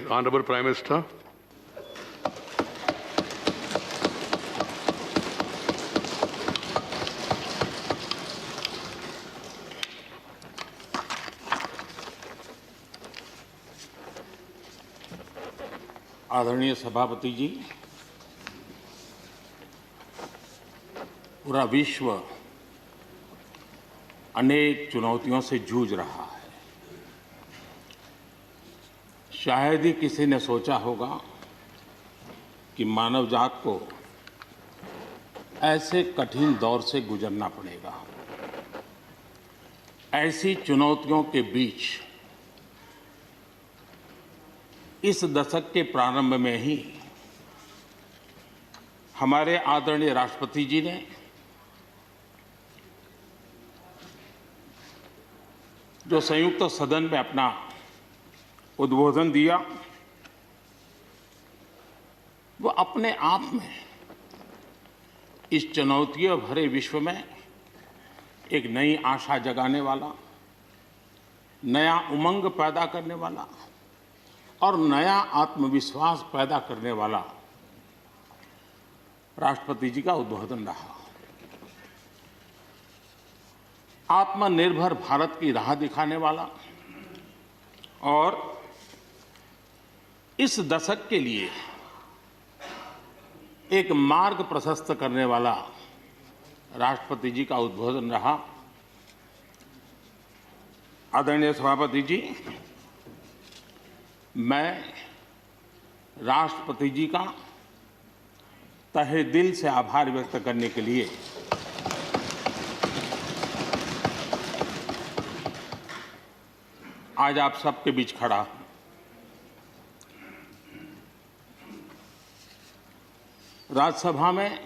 Honorable Prime Minister. आदरणीय सभापति जी, पूरा विश्व अनेक चुनौतियों से जूझ रहा है। शायद ही किसी ने सोचा होगा कि मानव जात को ऐसे कठिन दौर से गुजरना पड़ेगा। ऐसी चुनौतियों के बीच इस दशक के प्रारंभ में ही हमारे आदरणीय राष्ट्रपति जी ने जो संयुक्त सदन में अपना उद्बोधन दिया, वो अपने आप में इस चुनौतियों भरे विश्व में एक नई आशा जगाने वाला, नया उमंग पैदा करने वाला और नया आत्मविश्वास पैदा करने वाला राष्ट्रपति जी का उद्बोधन रहा। आत्मनिर्भर भारत की राह दिखाने वाला और इस दशक के लिए एक मार्ग प्रशस्त करने वाला राष्ट्रपति जी का उद्बोधन रहा। आदरणीय सभापति जी, मैं राष्ट्रपति जी का तहे दिल से आभार व्यक्त करने के लिए आज आप सबके बीच खड़ा हूं। राज्यसभा में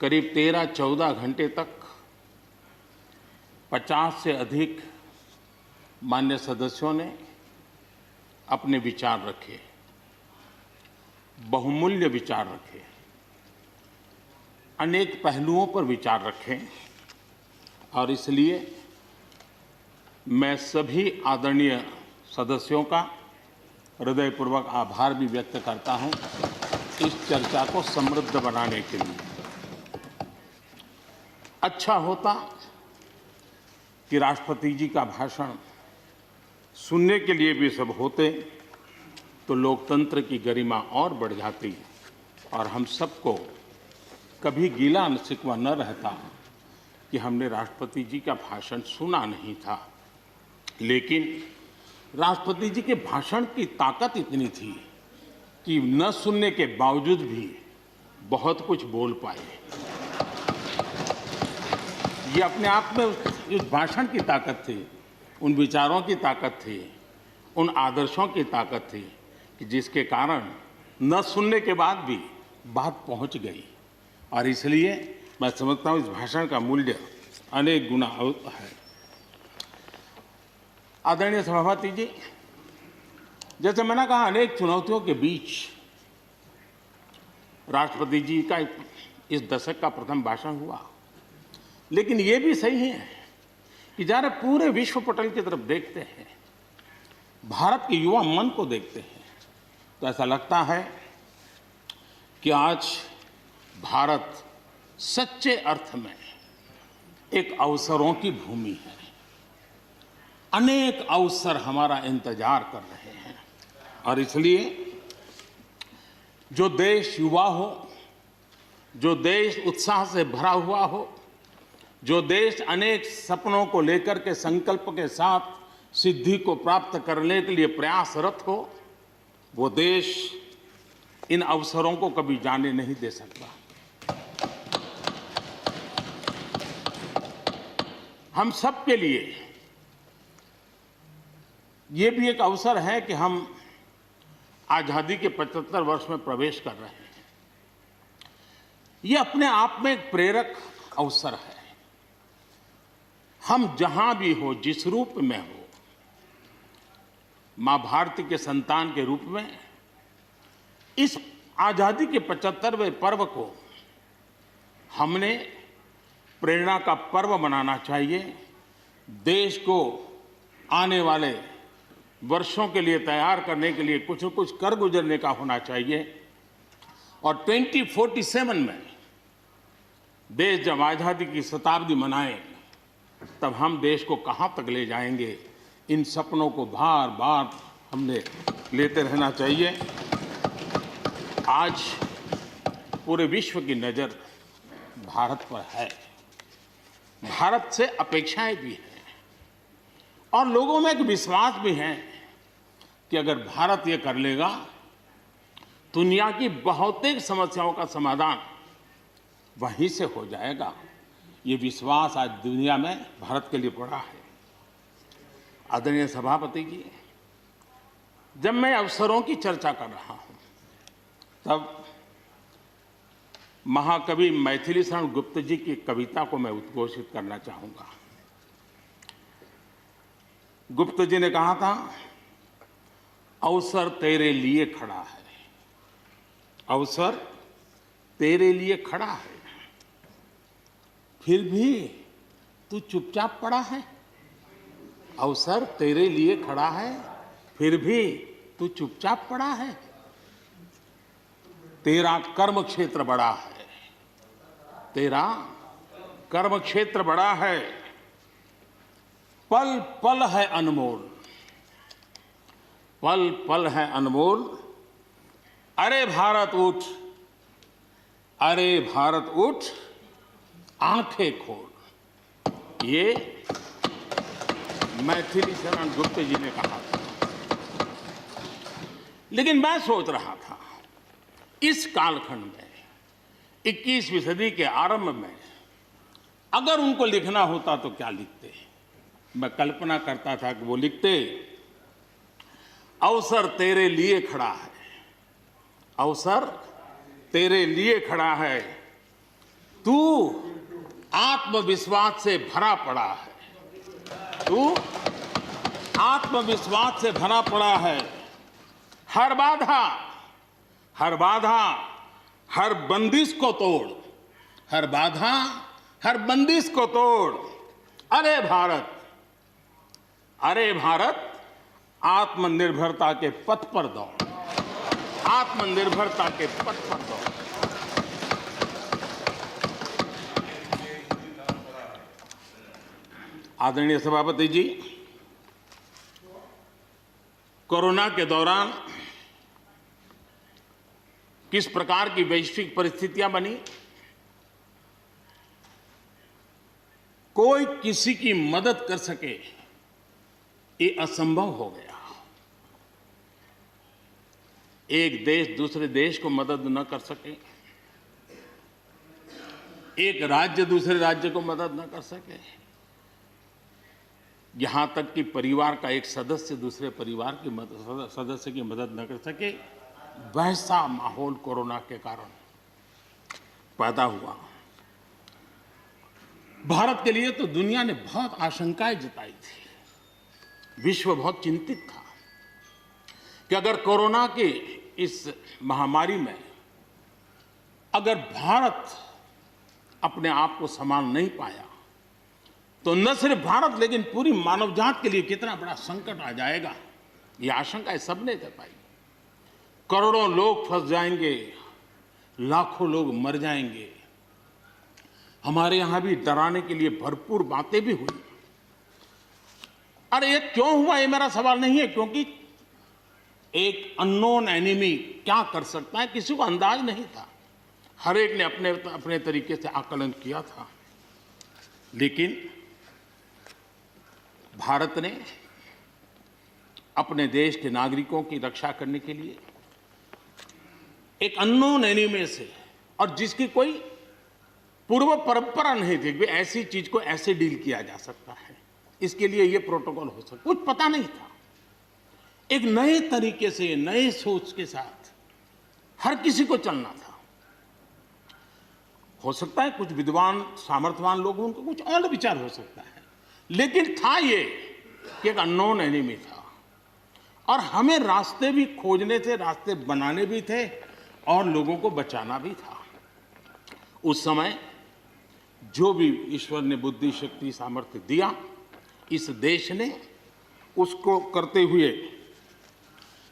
करीब 13-14 घंटे तक 50 से अधिक माननीय सदस्यों ने अपने विचार रखे, बहुमूल्य विचार रखे, अनेक पहलुओं पर विचार रखे और इसलिए मैं सभी आदरणीय सदस्यों का हृदयपूर्वक आभार भी व्यक्त करता हूं इस चर्चा को समृद्ध बनाने के लिए। अच्छा होता कि राष्ट्रपति जी का भाषण सुनने के लिए भी सब होते तो लोकतंत्र की गरिमा और बढ़ जाती और हम सबको कभी गिला शिकवा न रहता कि हमने राष्ट्रपति जी का भाषण सुना नहीं था। लेकिन राष्ट्रपति जी के भाषण की ताकत इतनी थी कि न सुनने के बावजूद भी बहुत कुछ बोल पाए। ये अपने आप में उस भाषण की ताकत थी, उन विचारों की ताकत थी, उन आदर्शों की ताकत थी कि जिसके कारण न सुनने के बाद भी बात पहुंच गई। और इसलिए मैं समझता हूं इस भाषण का मूल्य अनेक गुना है। आदरणीय सभापति जी, जैसे मैंने कहा, अनेक चुनौतियों के बीच राष्ट्रपति जी का इस दशक का प्रथम भाषण हुआ। लेकिन ये भी सही है कि जरा पूरे विश्व पटल की तरफ देखते हैं, भारत के युवा मन को देखते हैं, तो ऐसा लगता है कि आज भारत सच्चे अर्थ में एक अवसरों की भूमि है। अनेक अवसर हमारा इंतजार कर रहे हैं और इसलिए जो देश युवा हो, जो देश उत्साह से भरा हुआ हो, जो देश अनेक सपनों को लेकर के संकल्प के साथ सिद्धि को प्राप्त करने के लिए प्रयासरत हो, वो देश इन अवसरों को कभी जाने नहीं दे सकता। हम सब के लिए ये भी एक अवसर है कि हम आजादी के 75 वर्ष में प्रवेश कर रहे हैं। ये अपने आप में एक प्रेरक अवसर है। हम जहां भी हो, जिस रूप में हो, मां भारती के संतान के रूप में इस आजादी के 75वें पर्व को हमने प्रेरणा का पर्व बनाना चाहिए। देश को आने वाले वर्षों के लिए तैयार करने के लिए कुछ न कुछ कर गुजरने का होना चाहिए। और 2047 में देश जब आज़ादी की शताब्दी मनाए तब हम देश को कहाँ तक ले जाएंगे, इन सपनों को बार बार हमने लेते रहना चाहिए। आज पूरे विश्व की नज़र भारत पर है, भारत से अपेक्षाएं भी हैं और लोगों में एक विश्वास भी है कि अगर भारत ये कर लेगा दुनिया की बहुतेक समस्याओं का समाधान वहीं से हो जाएगा। ये विश्वास आज दुनिया में भारत के लिए पड़ा है। आदरणीय सभापति जी, जब मैं अवसरों की चर्चा कर रहा हूं तब महाकवि मैथिली शरण गुप्त जी की कविता को मैं उद्घोषित करना चाहूंगा। गुप्त जी ने कहा था, अवसर तेरे लिए खड़ा है, अवसर तेरे लिए खड़ा है, फिर भी तू चुपचाप पड़ा है। अवसर तेरे लिए खड़ा है, फिर भी तू चुपचाप पड़ा है। तेरा कर्म क्षेत्र बड़ा है, तेरा कर्म क्षेत्र बड़ा है, पल पल है अनमोल, पल पल है अनमोल। अरे भारत उठ, अरे भारत उठ, आंखें खोल। ये मैथिली शरण गुप्त जी ने कहा था। लेकिन मैं सोच रहा था, इस कालखंड में 21वीं सदी के आरंभ में अगर उनको लिखना होता तो क्या लिखते। मैं कल्पना करता था कि वो लिखते, अवसर तेरे लिए खड़ा है, अवसर तेरे लिए खड़ा है, तू आत्मविश्वास से भरा पड़ा है, तू आत्मविश्वास से भरा पड़ा है। हर बाधा, हर बाधा, हर बंदिश को तोड़, हर बाधा, हर बंदिश को तोड़। अरे भारत, अरे भारत, आत्मनिर्भरता के पथ पर दौड़, आत्मनिर्भरता के पथ पर दौड़। आदरणीय सभापति जी, कोरोना के दौरान किस प्रकार की वैश्विक परिस्थितियां बनी, कोई किसी की मदद कर सके ये असंभव हो गया। एक देश दूसरे देश को मदद न कर सके, एक राज्य दूसरे राज्य को मदद न कर सके, यहां तक कि परिवार का एक सदस्य दूसरे परिवार की सदस्य की मदद न कर सके, वैसा माहौल कोरोना के कारण पैदा हुआ। भारत के लिए तो दुनिया ने बहुत आशंकाएं जताई थी, विश्व बहुत चिंतित था कि अगर कोरोना की इस महामारी में अगर भारत अपने आप को संभाल नहीं पाया तो न सिर्फ भारत लेकिन पूरी मानव जात के लिए कितना बड़ा संकट आ जाएगा, ये आशंकाएं सबने जताई। करोड़ों लोग फंस जाएंगे, लाखों लोग मर जाएंगे। हमारे यहां भी डराने के लिए भरपूर बातें भी हुई। अरे ये क्यों हुआ, ये मेरा सवाल नहीं है, क्योंकि एक अननोन एनिमी क्या कर सकता है किसी को अंदाज नहीं था। हर एक ने अपने अपने तरीके से आकलन किया था। लेकिन भारत ने अपने देश के नागरिकों की रक्षा करने के लिए एक अननोन एनिमी से, और जिसकी कोई पूर्व परंपरा नहीं थी कि ऐसी चीज को ऐसे डील किया जा सकता है, इसके लिए ये प्रोटोकॉल हो सकता, कुछ पता नहीं था। एक नए तरीके से, नए सोच के साथ हर किसी को चलना था। हो सकता है कुछ विद्वान सामर्थ्यवान लोग, उनको कुछ और विचार हो सकता है, लेकिन था ये कि एक अननोन एनिमी था और हमें रास्ते भी खोजने थे, रास्ते बनाने भी थे और लोगों को बचाना भी था। उस समय जो भी ईश्वर ने बुद्धि, शक्ति, सामर्थ्य दिया, इस देश ने उसको करते हुए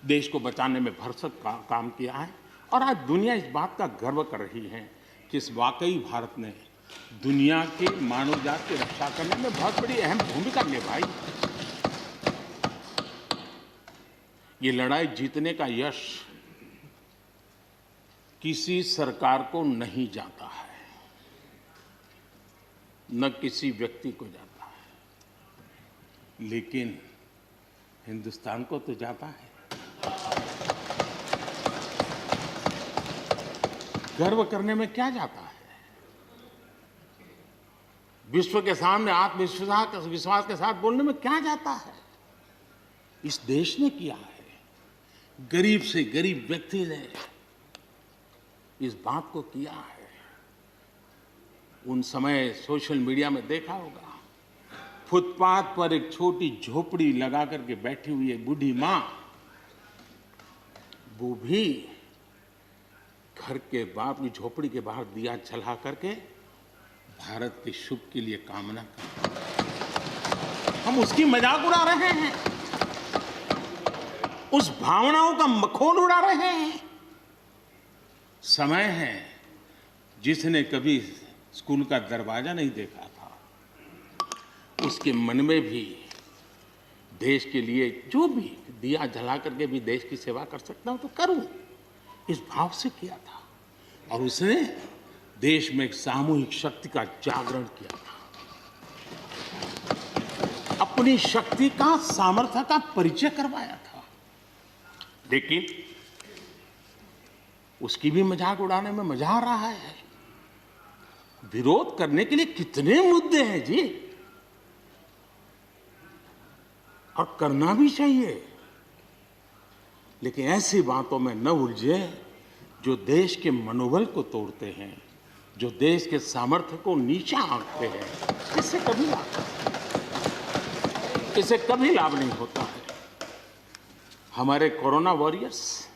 देश को बचाने में भरसक काम किया है और आज दुनिया इस बात का गर्व कर रही है कि इस वाकई भारत ने दुनिया की मानव जात की रक्षा करने में बहुत बड़ी अहम भूमिका निभाई। ये लड़ाई जीतने का यश किसी सरकार को नहीं जाता है, न किसी व्यक्ति को जाता है, लेकिन हिंदुस्तान को तो जाता है। गर्व करने में क्या जाता है? विश्व के सामने आत्मविश्वास के साथ बोलने में क्या जाता है? इस देश ने किया है। गरीब से गरीब व्यक्ति ने इस बात को किया है। उन समय सोशल मीडिया में देखा होगा, फुटपाथ पर एक छोटी झोपड़ी लगा करके बैठी हुई एक बूढ़ी मां, वो भी घर के बाप की झोपड़ी के बाहर दिया जला करके भारत के शुभ के लिए कामना करते। हम उसकी मजाक उड़ा रहे हैं, उस भावनाओं का मखौल उड़ा रहे हैं। समय है, जिसने कभी स्कूल का दरवाजा नहीं देखा था, उसके मन में भी देश के लिए जो भी दिया जला करके भी देश की सेवा कर सकता हूं तो करूं, इस भाव से किया था। और उसने देश में एक सामूहिक शक्ति का जागरण किया था, अपनी शक्ति का, सामर्थ्य का परिचय करवाया था। लेकिन उसकी भी मजाक उड़ाने में मजा आ रहा है। विरोध करने के लिए कितने मुद्दे हैं जी, और करना भी चाहिए, लेकिन ऐसी बातों में न उलझे जो देश के मनोबल को तोड़ते हैं, जो देश के सामर्थ्य को नीचा आंकते हैं। इससे कभी लाभ नहीं होता है। हमारे कोरोना वॉरियर्स,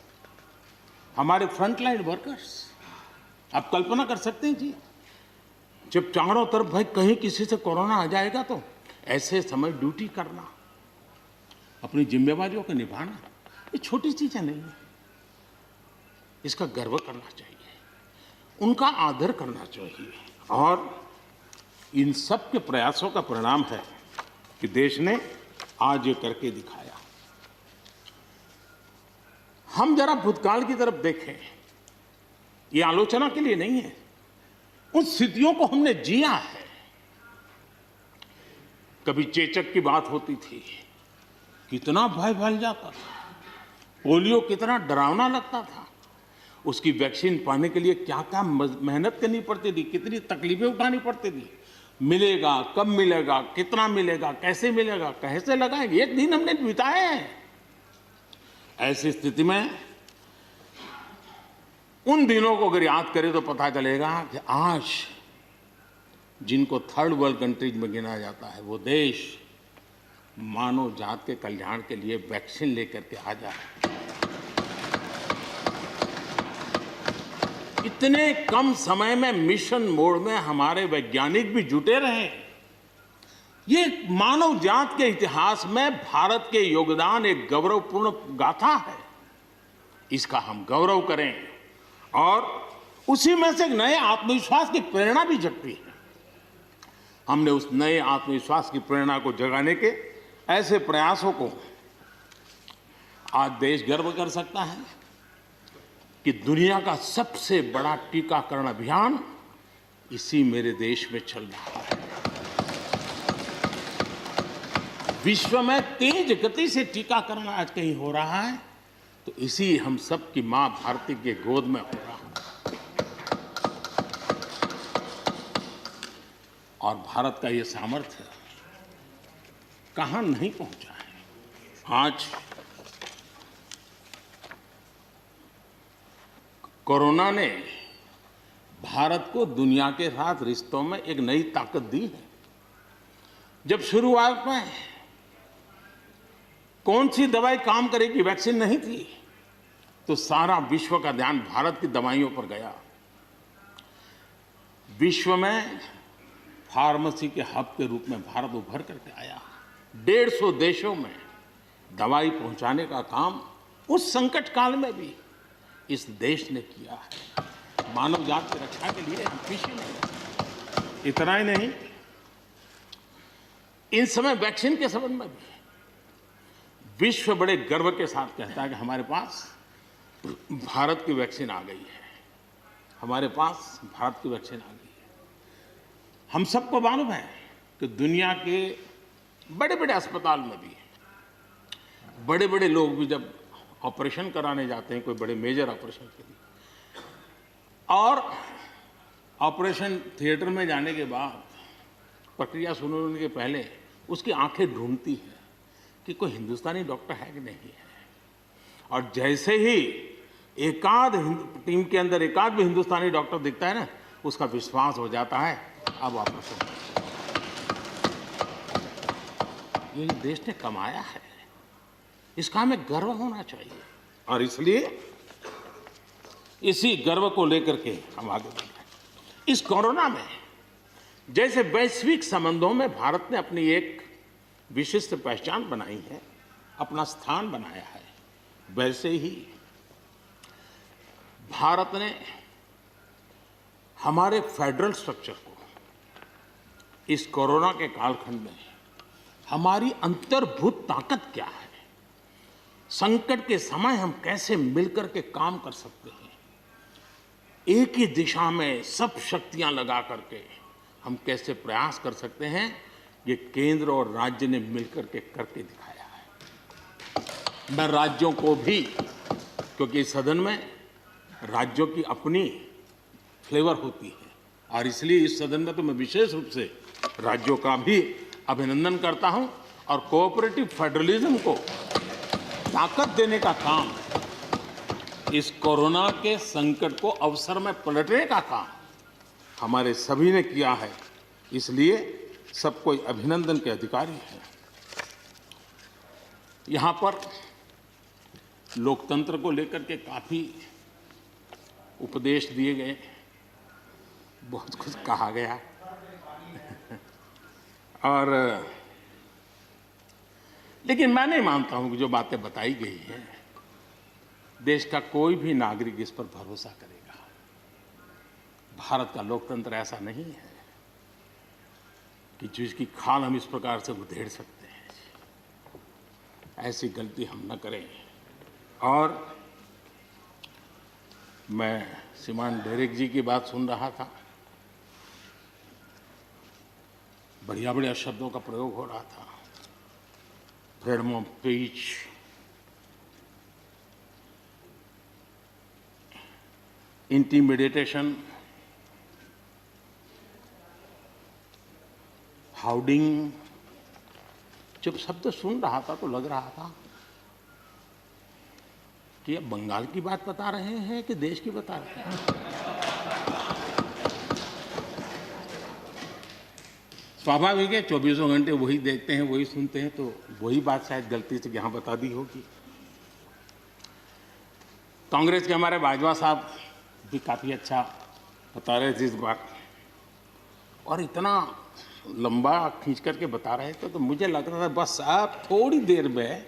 हमारे फ्रंटलाइन वर्कर्स, आप कल्पना कर सकते हैं जी, जब चारों तरफ भाई कहीं किसी से कोरोना आ जाएगा तो ऐसे समय ड्यूटी करना, अपनी जिम्मेवारियों को निभाना, ये छोटी चीजें नहीं है। इसका गर्व करना चाहिए, उनका आदर करना चाहिए। और इन सब के प्रयासों का परिणाम है कि देश ने आज ये करके दिखाया। हम जरा भूतकाल की तरफ देखें, ये आलोचना के लिए नहीं है, उन स्थितियों को हमने जिया है। कभी चेचक की बात होती थी, कितना भय फैल जाता था, पोलियो कितना डरावना लगता था, उसकी वैक्सीन पाने के लिए क्या क्या मेहनत करनी पड़ती थी, कितनी तकलीफें उठानी पड़ती थी। मिलेगा, कब मिलेगा, कितना मिलेगा, कैसे मिलेगा, कैसे लगाएंगे, एक दिन हमने बिताए हैं। ऐसी स्थिति में उन दिनों को अगर याद करें तो पता चलेगा कि आज जिनको थर्ड वर्ल्ड कंट्रीज में गिना जाता है, वो देश मानव जात के कल्याण के लिए वैक्सीन लेकर के आ जाए। इतने कम समय में मिशन मोड में हमारे वैज्ञानिक भी जुटे रहे। ये मानव जात के इतिहास में भारत के योगदान एक गौरवपूर्ण गाथा है। इसका हम गौरव करें और उसी में से एक नए आत्मविश्वास की प्रेरणा भी जगती है। हमने उस नए आत्मविश्वास की प्रेरणा को जगाने के ऐसे प्रयासों को आज देश गर्व कर सकता है कि दुनिया का सबसे बड़ा टीकाकरण अभियान इसी मेरे देश में चल रहा है। विश्व में तेज गति से टीकाकरण आज कहीं हो रहा है तो इसी हम सब की मां भारती के गोद में हो रहा है। और भारत का ये सामर्थ्य कहां नहीं पहुंचा है। आज कोरोना ने भारत को दुनिया के साथ रिश्तों में एक नई ताकत दी है। जब शुरुआत में कौन सी दवाई काम करेगी, वैक्सीन नहीं थी, तो सारा विश्व का ध्यान भारत की दवाइयों पर गया। विश्व में फार्मेसी के हब के रूप में भारत उभर करके आया। 150 देशों में दवाई पहुंचाने का काम उस संकट काल में भी इस देश ने किया है। मानव जात की रक्षा के लिए हम पीछे नहीं। इतना ही नहीं, इन समय वैक्सीन के संबंध में भी विश्व बड़े गर्व के साथ कहता है कि हमारे पास भारत की वैक्सीन आ गई है, हमारे पास भारत की वैक्सीन आ गई है। हम सबको मालूम है कि दुनिया के बड़े बड़े अस्पताल में भी बड़े बड़े लोग भी जब ऑपरेशन कराने जाते हैं, कोई बड़े मेजर ऑपरेशन के लिए, और ऑपरेशन थिएटर में जाने के बाद प्रक्रिया शुरू होने के पहले उसकी आंखें ढूंढती हैं कि कोई हिंदुस्तानी डॉक्टर है कि नहीं है। और जैसे ही एकाध टीम के अंदर एकाध भी हिंदुस्तानी डॉक्टर दिखता है ना, उसका विश्वास हो जाता है अब ऑपरेशन। ये देश ने कमाया है, इसका हमें गर्व होना चाहिए। और इसलिए इसी गर्व को लेकर के हम आगे बढ़ रहे हैं। इस कोरोना में जैसे वैश्विक संबंधों में भारत ने अपनी एक विशिष्ट पहचान बनाई है, अपना स्थान बनाया है, वैसे ही भारत ने हमारे फेडरल स्ट्रक्चर को इस कोरोना के कालखंड में हमारी अंतर्भूत ताकत क्या है, संकट के समय हम कैसे मिलकर के काम कर सकते हैं, एक ही दिशा में सब शक्तियां लगा करके हम कैसे प्रयास कर सकते हैं, ये केंद्र और राज्य ने मिलकर के करके दिखाया है। मैं राज्यों को भी, क्योंकि इस सदन में राज्यों की अपनी फ्लेवर होती है, और इसलिए इस सदन में तो मैं विशेष रूप से राज्यों का भी अभिनंदन करता हूं, और कोऑपरेटिव फेडरलिज्म को ताकत देने का काम, इस कोरोना के संकट को अवसर में पलटने का काम हमारे सभी ने किया है। इसलिए सब कोई अभिनंदन के अधिकारी हैं। यहाँ पर लोकतंत्र को लेकर के काफी उपदेश दिए गए, बहुत कुछ कहा गया और लेकिन मैं नहीं मानता हूं कि जो बातें बताई गई हैं देश का कोई भी नागरिक इस पर भरोसा करेगा। भारत का लोकतंत्र ऐसा नहीं है कि जिसकी खाल हम इस प्रकार से उधेड़ सकते हैं। ऐसी गलती हम न करें। और मैं श्रीमान डेरेक जी की बात सुन रहा था, बढ़िया बढ़िया शब्दों का प्रयोग हो रहा था, फ्रीडम ऑफ स्पीच, इंटिमिडेशन, हाउडिंग। जब शब्द सुन रहा था तो लग रहा था कि ये बंगाल की बात बता रहे हैं कि देश की बता रहे हैं। स्वाभाविक है, 24 घंटे वही देखते हैं, वही सुनते हैं, तो वही बात शायद गलती से यहाँ बता दी होगी। कांग्रेस के हमारे बाजवा साहब भी काफ़ी अच्छा बता रहे थे इस बार, और इतना लंबा खींच करके बता रहे थे तो मुझे लग रहा था बस आप थोड़ी देर में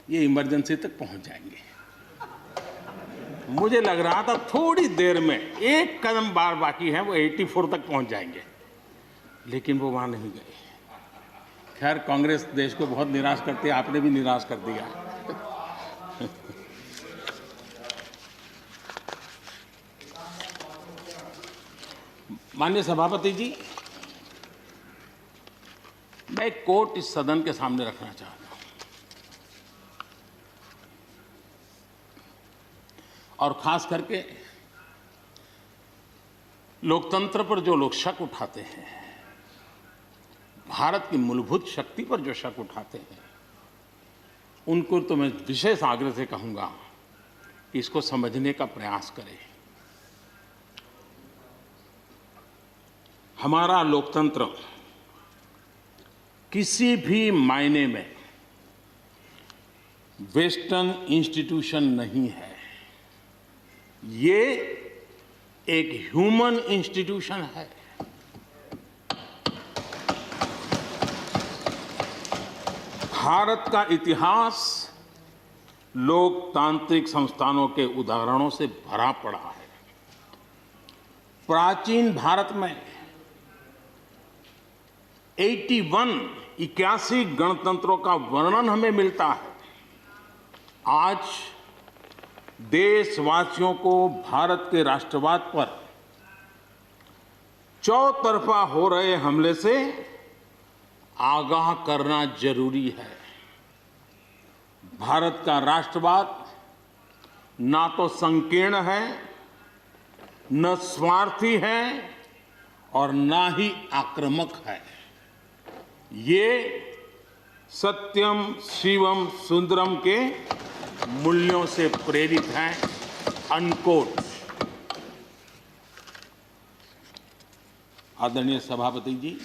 ये इमरजेंसी तक पहुंच जाएंगे। मुझे लग रहा था थोड़ी देर में एक कदम बार बाकी है, वो 84 तक पहुंच जाएंगे, लेकिन वो वहां नहीं गए। खैर, कांग्रेस देश को बहुत निराश करती है, आपने भी निराश कर दिया। माननीय सभापति जी, मैं एक कोट इस सदन के सामने रखना चाहता हूं, और खास करके लोकतंत्र पर जो लोग शक उठाते हैं, भारत की मूलभूत शक्ति पर जो शक उठाते हैं, उनको तो मैं विशेष आग्रह से कहूंगा कि इसको समझने का प्रयास करें। हमारा लोकतंत्र किसी भी मायने में वेस्टर्न इंस्टीट्यूशन नहीं है, ये एक ह्यूमन इंस्टीट्यूशन है। भारत का इतिहास लोकतांत्रिक संस्थानों के उदाहरणों से भरा पड़ा है। प्राचीन भारत में 81 गणतंत्रों का वर्णन हमें मिलता है। आज देशवासियों को भारत के राष्ट्रवाद पर चौतरफा हो रहे हमले से आगाह करना जरूरी है। भारत का राष्ट्रवाद ना तो संकीर्ण है, न स्वार्थी है और ना ही आक्रामक है। ये सत्यम शिवम सुंदरम के मूल्यों से प्रेरित है। अनकोट। आदरणीय सभापति जी,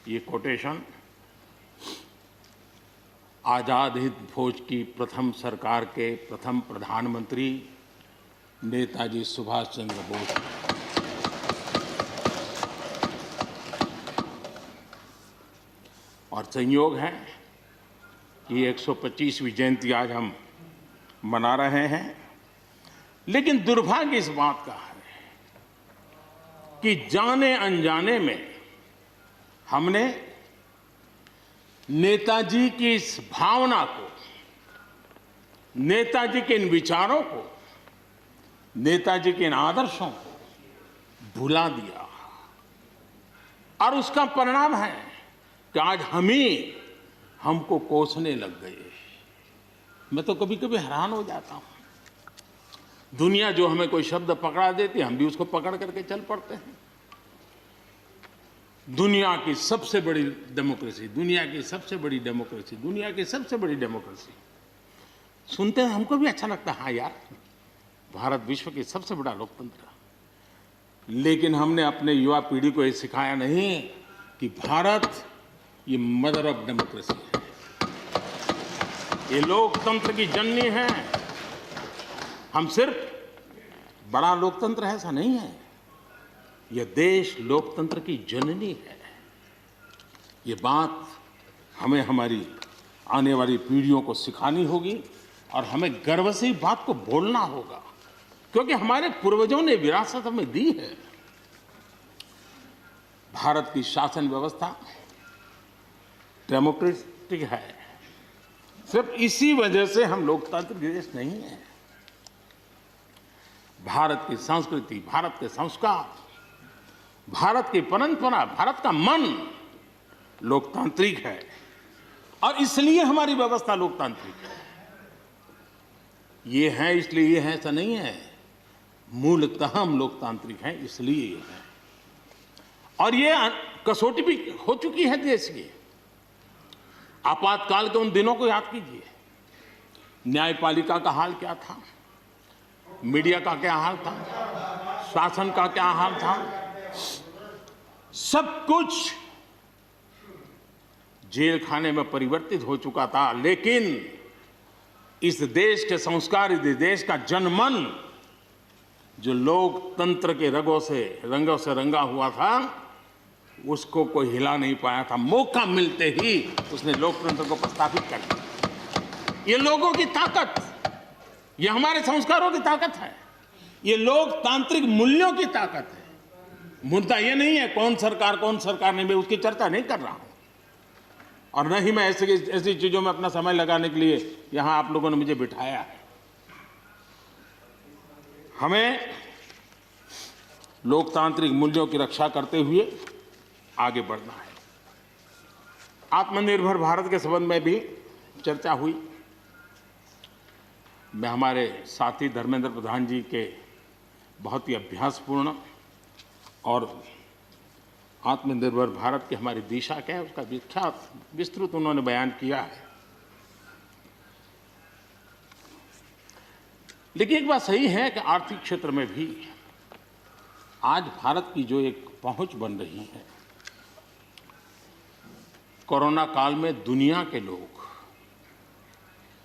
ये कोटेशन आजाद हिंद फौज की प्रथम सरकार के प्रथम प्रधानमंत्री नेताजी सुभाष चंद्र बोस। और संयोग है कि 125वीं जयंती आज हम मना रहे हैं, लेकिन दुर्भाग्य इस बात का है कि जाने अनजाने में हमने नेताजी की इस भावना को, नेताजी के इन विचारों को, नेताजी के इन आदर्शों को भुला दिया। और उसका परिणाम है कि आज हमको कोसने लग गए। मैं तो कभी कभी हैरान हो जाता हूं। दुनिया जो हमें कोई शब्द पकड़ा देती है, हम भी उसको पकड़ करके चल पड़ते हैं। दुनिया की सबसे बड़ी डेमोक्रेसी, दुनिया की सबसे बड़ी डेमोक्रेसी, दुनिया की सबसे बड़ी डेमोक्रेसी सुनते हैं, हमको भी अच्छा लगता है। हाँ यार, भारत विश्व की सबसे बड़ा लोकतंत्र। लेकिन हमने अपने युवा पीढ़ी को ये सिखाया नहीं कि भारत ये मदर ऑफ डेमोक्रेसी है, ये लोकतंत्र की जननी है। हम सिर्फ बड़ा लोकतंत्र है ऐसा नहीं है, यह देश लोकतंत्र की जननी है। ये बात हमें हमारी आने वाली पीढ़ियों को सिखानी होगी और हमें गर्व से इस बात को बोलना होगा, क्योंकि हमारे पूर्वजों ने विरासत हमें दी है। भारत की शासन व्यवस्था डेमोक्रेटिक है। सिर्फ इसी वजह से हम लोकतांत्रिक देश नहीं है। भारत की संस्कृति, भारत के संस्कार, भारत की परंपरा, भारत का मन लोकतांत्रिक है और इसलिए हमारी व्यवस्था लोकतांत्रिक है। ये है इसलिए ये है ऐसा नहीं है, मूलतः हम लोकतांत्रिक हैं इसलिए ये है। और ये कसौटी भी हो चुकी है देश की। आपातकाल के उन दिनों को याद कीजिए, न्यायपालिका का हाल क्या था, मीडिया का क्या हाल था, शासन का क्या हाल था। सब कुछ जेल खाने में परिवर्तित हो चुका था, लेकिन इस देश के संस्कार, इस देश का जनमन जो लोकतंत्र के रंगों से रंगा हुआ था, उसको कोई हिला नहीं पाया था। मौका मिलते ही उसने लोकतंत्र को प्रस्थापित कर दिया। ये लोगों की ताकत, ये हमारे संस्कारों की ताकत है, ये लोकतांत्रिक मूल्यों की ताकत है। मुद्दा ये नहीं है कौन सरकार नहीं, मैं उसकी चर्चा नहीं कर रहा हूं। और न ही मैं ऐसी चीजों में अपना समय लगाने के लिए यहां आप लोगों ने मुझे बिठाया है। हमें लोकतांत्रिक मूल्यों की रक्षा करते हुए आगे बढ़ना है। आत्मनिर्भर भारत के संबंध में भी चर्चा हुई। मैं हमारे साथी धर्मेंद्र प्रधान जी के बहुत ही अभ्यासपूर्ण और आत्मनिर्भर भारत की हमारी दिशा क्या है उसका विख्यात विस्तृत उन्होंने बयान किया है। लेकिन एक बात सही है कि आर्थिक क्षेत्र में भी आज भारत की जो एक पहुंच बन रही है, कोरोना काल में दुनिया के लोग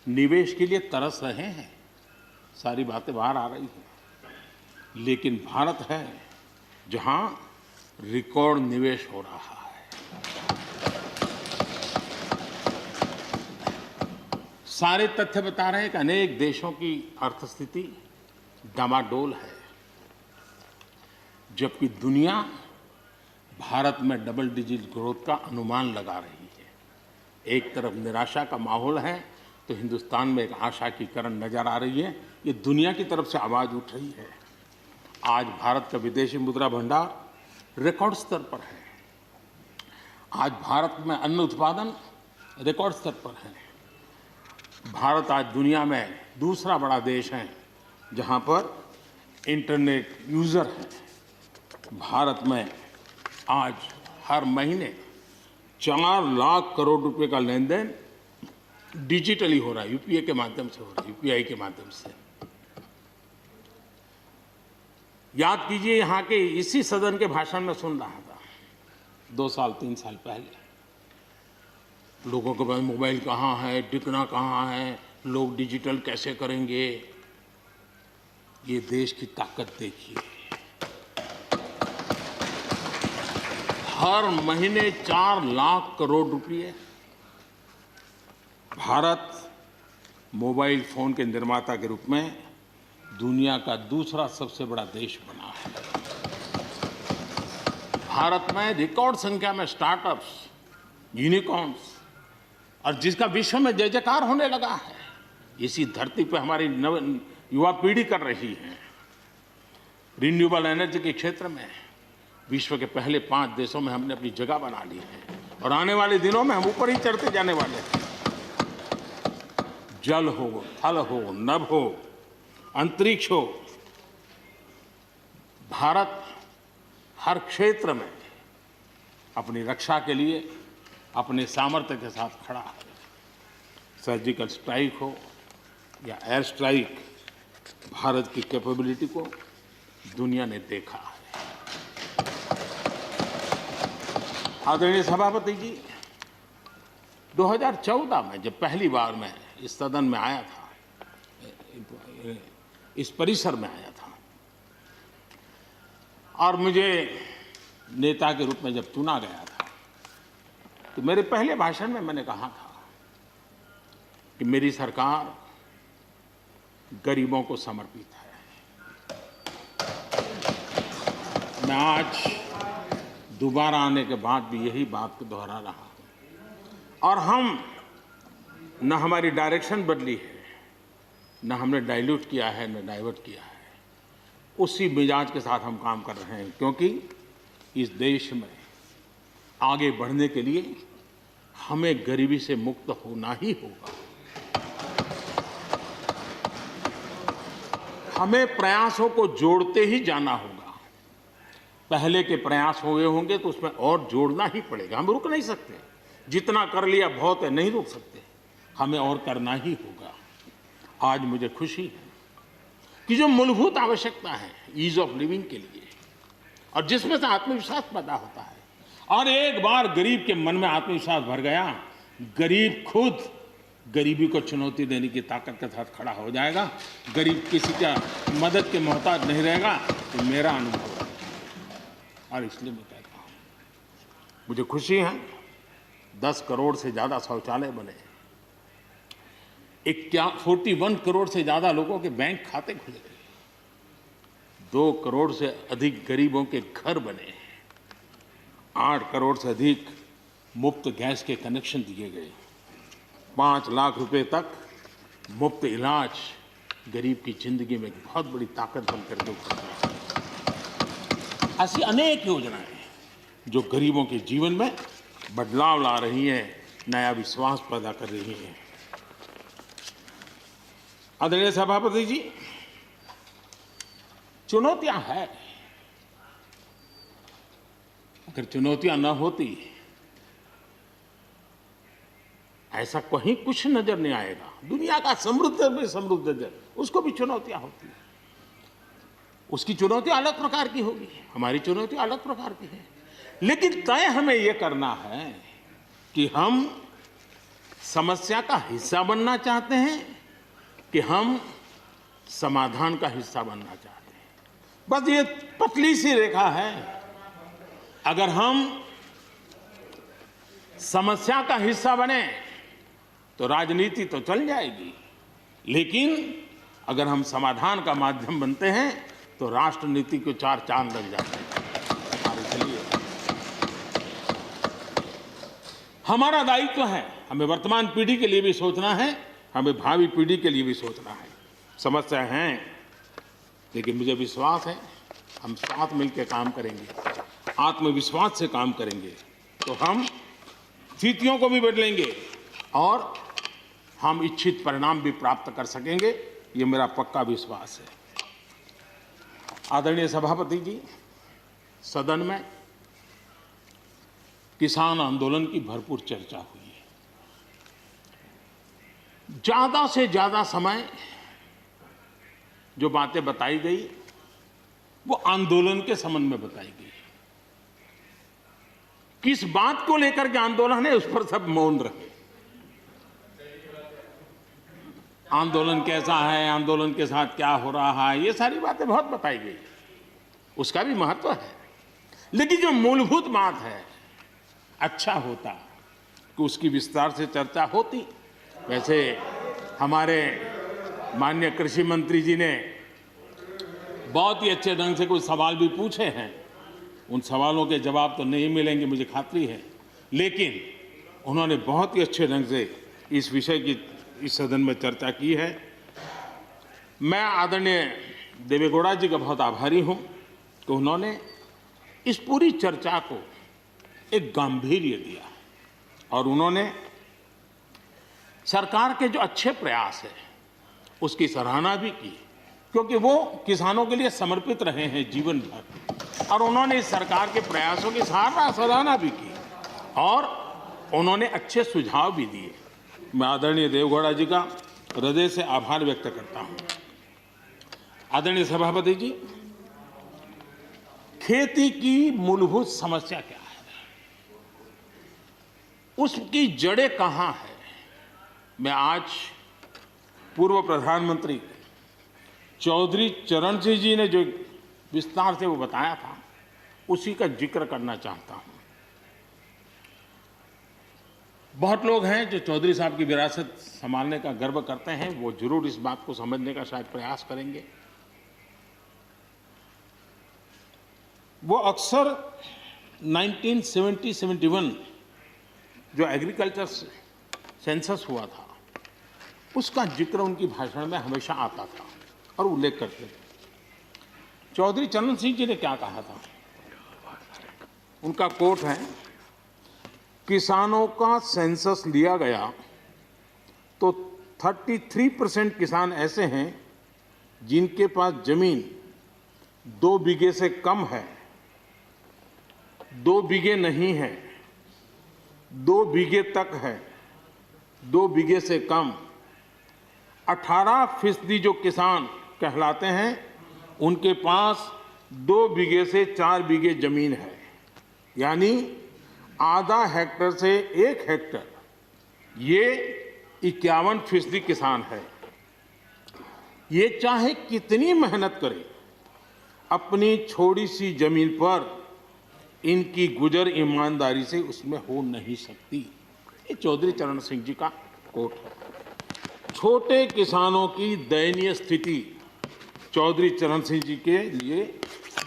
निवेश के लिए तरस रहे हैं, सारी बातें बाहर आ रही हैं। लेकिन भारत है जहां रिकॉर्ड निवेश हो रहा है। सारे तथ्य बता रहे हैं कि अनेक देशों की अर्थस्थिति डामाडोल है, जबकि दुनिया भारत में डबल डिजिट ग्रोथ का अनुमान लगा रही है। एक तरफ निराशा का माहौल है तो हिंदुस्तान में एक आशा की किरण नजर आ रही है। ये दुनिया की तरफ से आवाज उठ रही है। आज भारत का विदेशी मुद्रा भंडार रिकॉर्ड स्तर पर है। आज भारत में अन्न उत्पादन रिकॉर्ड स्तर पर है। भारत आज दुनिया में दूसरा बड़ा देश है जहां पर इंटरनेट यूजर हैं। भारत में आज हर महीने 4 लाख करोड़ रुपए का लेन देन डिजिटली हो रहा है, यूपीआई के माध्यम से हो रहा है, यूपीआई के माध्यम से। याद कीजिए, यहाँ के इसी सदन के भाषण में सुन रहा था 2 साल 3 साल पहले, लोगों के पास मोबाइल कहाँ है, टिकना कहाँ है, लोग डिजिटल कैसे करेंगे। ये देश की ताकत देखिए, हर महीने 4 लाख करोड़ रुपए भारत मोबाइल फोन के निर्माता के रूप में दुनिया का दूसरा सबसे बड़ा देश बना है। भारत में रिकॉर्ड संख्या में स्टार्टअप्स, यूनिकॉर्न्स, और जिसका विश्व में जय जयकार होने लगा है, इसी धरती पर हमारी युवा पीढ़ी कर रही है। रिन्यूएबल एनर्जी के क्षेत्र में विश्व के पहले 5 देशों में हमने अपनी जगह बना ली है और आने वाले दिनों में हम ऊपर ही चढ़ते जाने वाले हैं। जल हो, थल हो, नभ हो, अंतरिक्ष हो, भारत हर क्षेत्र में अपनी रक्षा के लिए अपने सामर्थ्य के साथ खड़ा है। सर्जिकल स्ट्राइक हो या एयर स्ट्राइक, भारत की कैपेबिलिटी को दुनिया ने देखा है। आदरणीय सभापति जी, 2014 में जब पहली बार मैं इस सदन में आया था, इस परिसर में आया था, और मुझे नेता के रूप में जब चुना गया था, तो मेरे पहले भाषण में मैंने कहा था कि मेरी सरकार गरीबों को समर्पित है। मैं आज दोबारा आने के बाद भी यही बात को दोहरा रहा हूं, और हम न हमारी डायरेक्शन बदली है, न हमने डाइल्यूट किया है, न डाइवर्ट किया है। उसी मिजाज के साथ हम काम कर रहे हैं, क्योंकि इस देश में आगे बढ़ने के लिए हमें गरीबी से मुक्त होना ही होगा। हमें प्रयासों को जोड़ते ही जाना होगा। पहले के प्रयास हुए होंगे तो उसमें और जोड़ना ही पड़ेगा। हम रुक नहीं सकते, जितना कर लिया बहुत है, नहीं रुक सकते, हमें और करना ही होगा। आज मुझे खुशी है कि जो मूलभूत आवश्यकता है ईज ऑफ लिविंग के लिए, और जिसमें से आत्मविश्वास पैदा होता है, और एक बार गरीब के मन में आत्मविश्वास भर गया, गरीब खुद गरीबी को चुनौती देने की ताकत के साथ खड़ा हो जाएगा। गरीब किसी का मदद के मोहताज नहीं रहेगा। तो मेरा अनुभव है, और इसलिए मैं कहता हूँ, मुझे खुशी है 10 करोड़ से ज़्यादा शौचालय बने, 41 करोड़ से ज़्यादा लोगों के बैंक खाते खुले, 2 करोड़ से अधिक गरीबों के घर बने, 8 करोड़ से अधिक मुफ्त गैस के कनेक्शन दिए गए, 5 लाख रुपए तक मुफ्त इलाज गरीब की जिंदगी में एक बहुत बड़ी ताकत बनकर के उभरती है। ऐसी अनेक योजनाएं जो गरीबों के जीवन में बदलाव ला रही हैं, नया विश्वास पैदा कर रही हैं। आदरणीय सभापति जी, चुनौतियां हैं। अगर चुनौतियां न होती, ऐसा कहीं कुछ नजर नहीं आएगा। दुनिया का समृद्ध में समृद्ध देश, उसको भी चुनौतियां होती हैं। उसकी चुनौतियां अलग प्रकार की होगी, हमारी चुनौती अलग प्रकार की है। लेकिन तय हमें यह करना है कि हम समस्या का हिस्सा बनना चाहते हैं कि हम समाधान का हिस्सा बनना चाहते हैं। बस ये पतली सी रेखा है। अगर हम समस्या का हिस्सा बने तो राजनीति तो चल जाएगी, लेकिन अगर हम समाधान का माध्यम बनते हैं तो राष्ट्रनीति को 4 चांद लग जाते हैं। और इसलिए हमारा दायित्व है, हमें वर्तमान पीढ़ी के लिए भी सोचना है, हमें भावी पीढ़ी के लिए भी सोचना है। समस्या है, लेकिन मुझे विश्वास है हम साथ मिलकर काम करेंगे, आत्मविश्वास से काम करेंगे तो हम स्थितियों को भी बदलेंगे और हम इच्छित परिणाम भी प्राप्त कर सकेंगे। ये मेरा पक्का विश्वास है। आदरणीय सभापति जी, सदन में किसान आंदोलन की भरपूर चर्चा हुई है। ज्यादा से ज्यादा समय जो बातें बताई गई वो आंदोलन के संबंध में बताई गई। किस बात को लेकर के आंदोलन है उस पर सब मौन रहे। आंदोलन कैसा है, आंदोलन के साथ क्या हो रहा है, ये सारी बातें बहुत बताई गई, उसका भी महत्व है। लेकिन जो मूलभूत बात है, अच्छा होता कि उसकी विस्तार से चर्चा होती। वैसे हमारे माननीय कृषि मंत्री जी ने बहुत ही अच्छे ढंग से कुछ सवाल भी पूछे हैं। उन सवालों के जवाब तो नहीं मिलेंगे, मुझे खातरी है, लेकिन उन्होंने बहुत ही अच्छे ढंग से इस विषय की इस सदन में चर्चा की है। मैं आदरणीय देवेगौड़ा जी का बहुत आभारी हूं कि उन्होंने इस पूरी चर्चा को एक गांधीर्य दिया और उन्होंने सरकार के जो अच्छे प्रयास है उसकी सराहना भी की, क्योंकि वो किसानों के लिए समर्पित रहे हैं जीवन भर, और उन्होंने इस सरकार के प्रयासों की सराहना भी की और उन्होंने अच्छे सुझाव भी दिए। मैं आदरणीय देवेगौड़ा जी का हृदय से आभार व्यक्त करता हूं। आदरणीय सभापति जी, खेती की मूलभूत समस्या क्या है, उसकी जड़ें कहां है, मैं आज पूर्व प्रधानमंत्री चौधरी चरण सिंह जी ने जो विस्तार से वो बताया था उसी का जिक्र करना चाहता हूं। बहुत लोग हैं जो चौधरी साहब की विरासत संभालने का गर्व करते हैं, वो जरूर इस बात को समझने का शायद प्रयास करेंगे। वो अक्सर 1970-71 जो एग्रीकल्चर सेंसस हुआ था उसका जिक्र उनकी भाषण में हमेशा आता था और उल्लेख करते थे। चौधरी चरण सिंह जी ने क्या कहा था, उनका कोट है, किसानों का सेंसस लिया गया तो 33% किसान ऐसे हैं जिनके पास जमीन 2 बीघे से कम है, 2 बीघे नहीं है, 2 बीघे तक है, 2 बीघे से कम। 18% जो किसान कहलाते हैं उनके पास 2 बीघे से 4 बीघे जमीन है, यानी आधा हेक्टर से 1 हेक्टर, ये 51% किसान है। ये चाहे कितनी मेहनत करे, अपनी छोटी सी जमीन पर इनकी गुजर ईमानदारी से उसमें हो नहीं सकती। ये चौधरी चरण सिंह जी का कोट है। छोटे किसानों की दयनीय स्थिति चौधरी चरण सिंह जी के लिए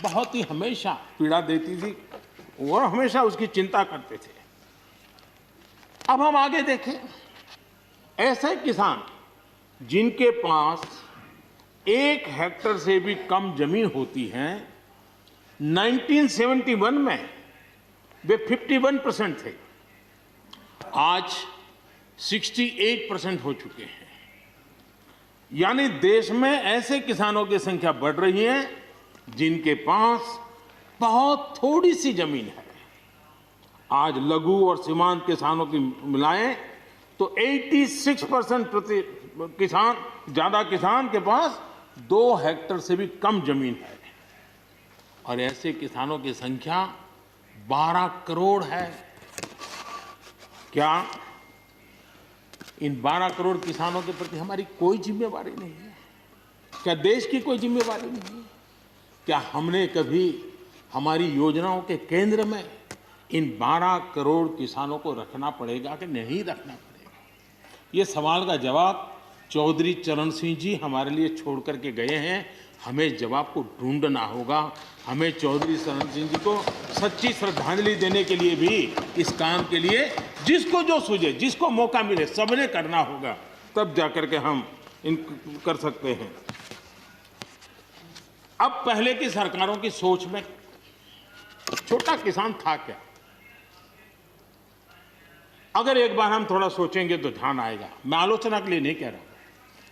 बहुत ही हमेशा पीड़ा देती थी और हमेशा उसकी चिंता करते थे। अब हम आगे देखें, ऐसे किसान जिनके पास 1 हेक्टर से भी कम जमीन होती है, 1971 में वे 51% थे, आज 68% हो चुके हैं। यानी देश में ऐसे किसानों की संख्या बढ़ रही है जिनके पास बहुत थोड़ी सी जमीन है। आज लघु और सीमांत किसानों की मिलाएं तो 86% ज्यादा किसान के पास 2 हेक्टर से भी कम जमीन है, और ऐसे किसानों की संख्या 12 करोड़ है। क्या इन 12 करोड़ किसानों के प्रति हमारी कोई जिम्मेवारी नहीं है? क्या देश की कोई जिम्मेवारी नहीं है? क्या हमने कभी हमारी योजनाओं के केंद्र में इन 12 करोड़ किसानों को रखना पड़ेगा कि नहीं रखना पड़ेगा? ये सवाल का जवाब चौधरी चरण सिंह जी हमारे लिए छोड़ करके गए हैं। हमें जवाब को ढूंढना होगा। हमें चौधरी चरण सिंह जी को सच्ची श्रद्धांजलि देने के लिए भी इस काम के लिए जिसको जो सूझे, जिसको मौका मिले, सबने करना होगा, तब जाकर के हम इन कर सकते हैं। अब पहले की सरकारों की सोच में छोटा किसान था क्या? अगर एक बार हम थोड़ा सोचेंगे तो ध्यान आएगा। मैं आलोचना के लिए नहीं कह रहा,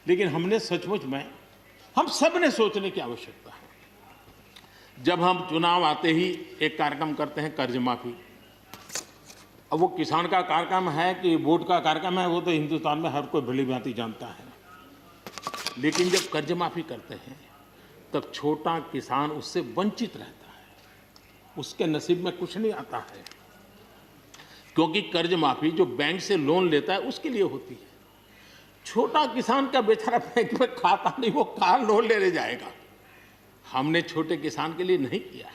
लेकिन हमने सचमुच में, हम सब ने सोचने की आवश्यकता है। जब हम चुनाव आते ही एक कार्यक्रम करते हैं कर्ज माफी, अब वो किसान का कार्यक्रम है कि वोट का कार्यक्रम है, वो तो हिंदुस्तान में हर कोई भली भांति जानता है। लेकिन जब कर्ज माफी करते हैं तब छोटा किसान उससे वंचित रहता है, उसके नसीब में कुछ नहीं आता है, क्योंकि कर्ज माफी जो बैंक से लोन लेता है उसके लिए होती है। छोटा किसान का बेचारा बैंक में खाता नहीं, वो कहाँ लोन लेने जाएगा। हमने छोटे किसान के लिए नहीं किया है,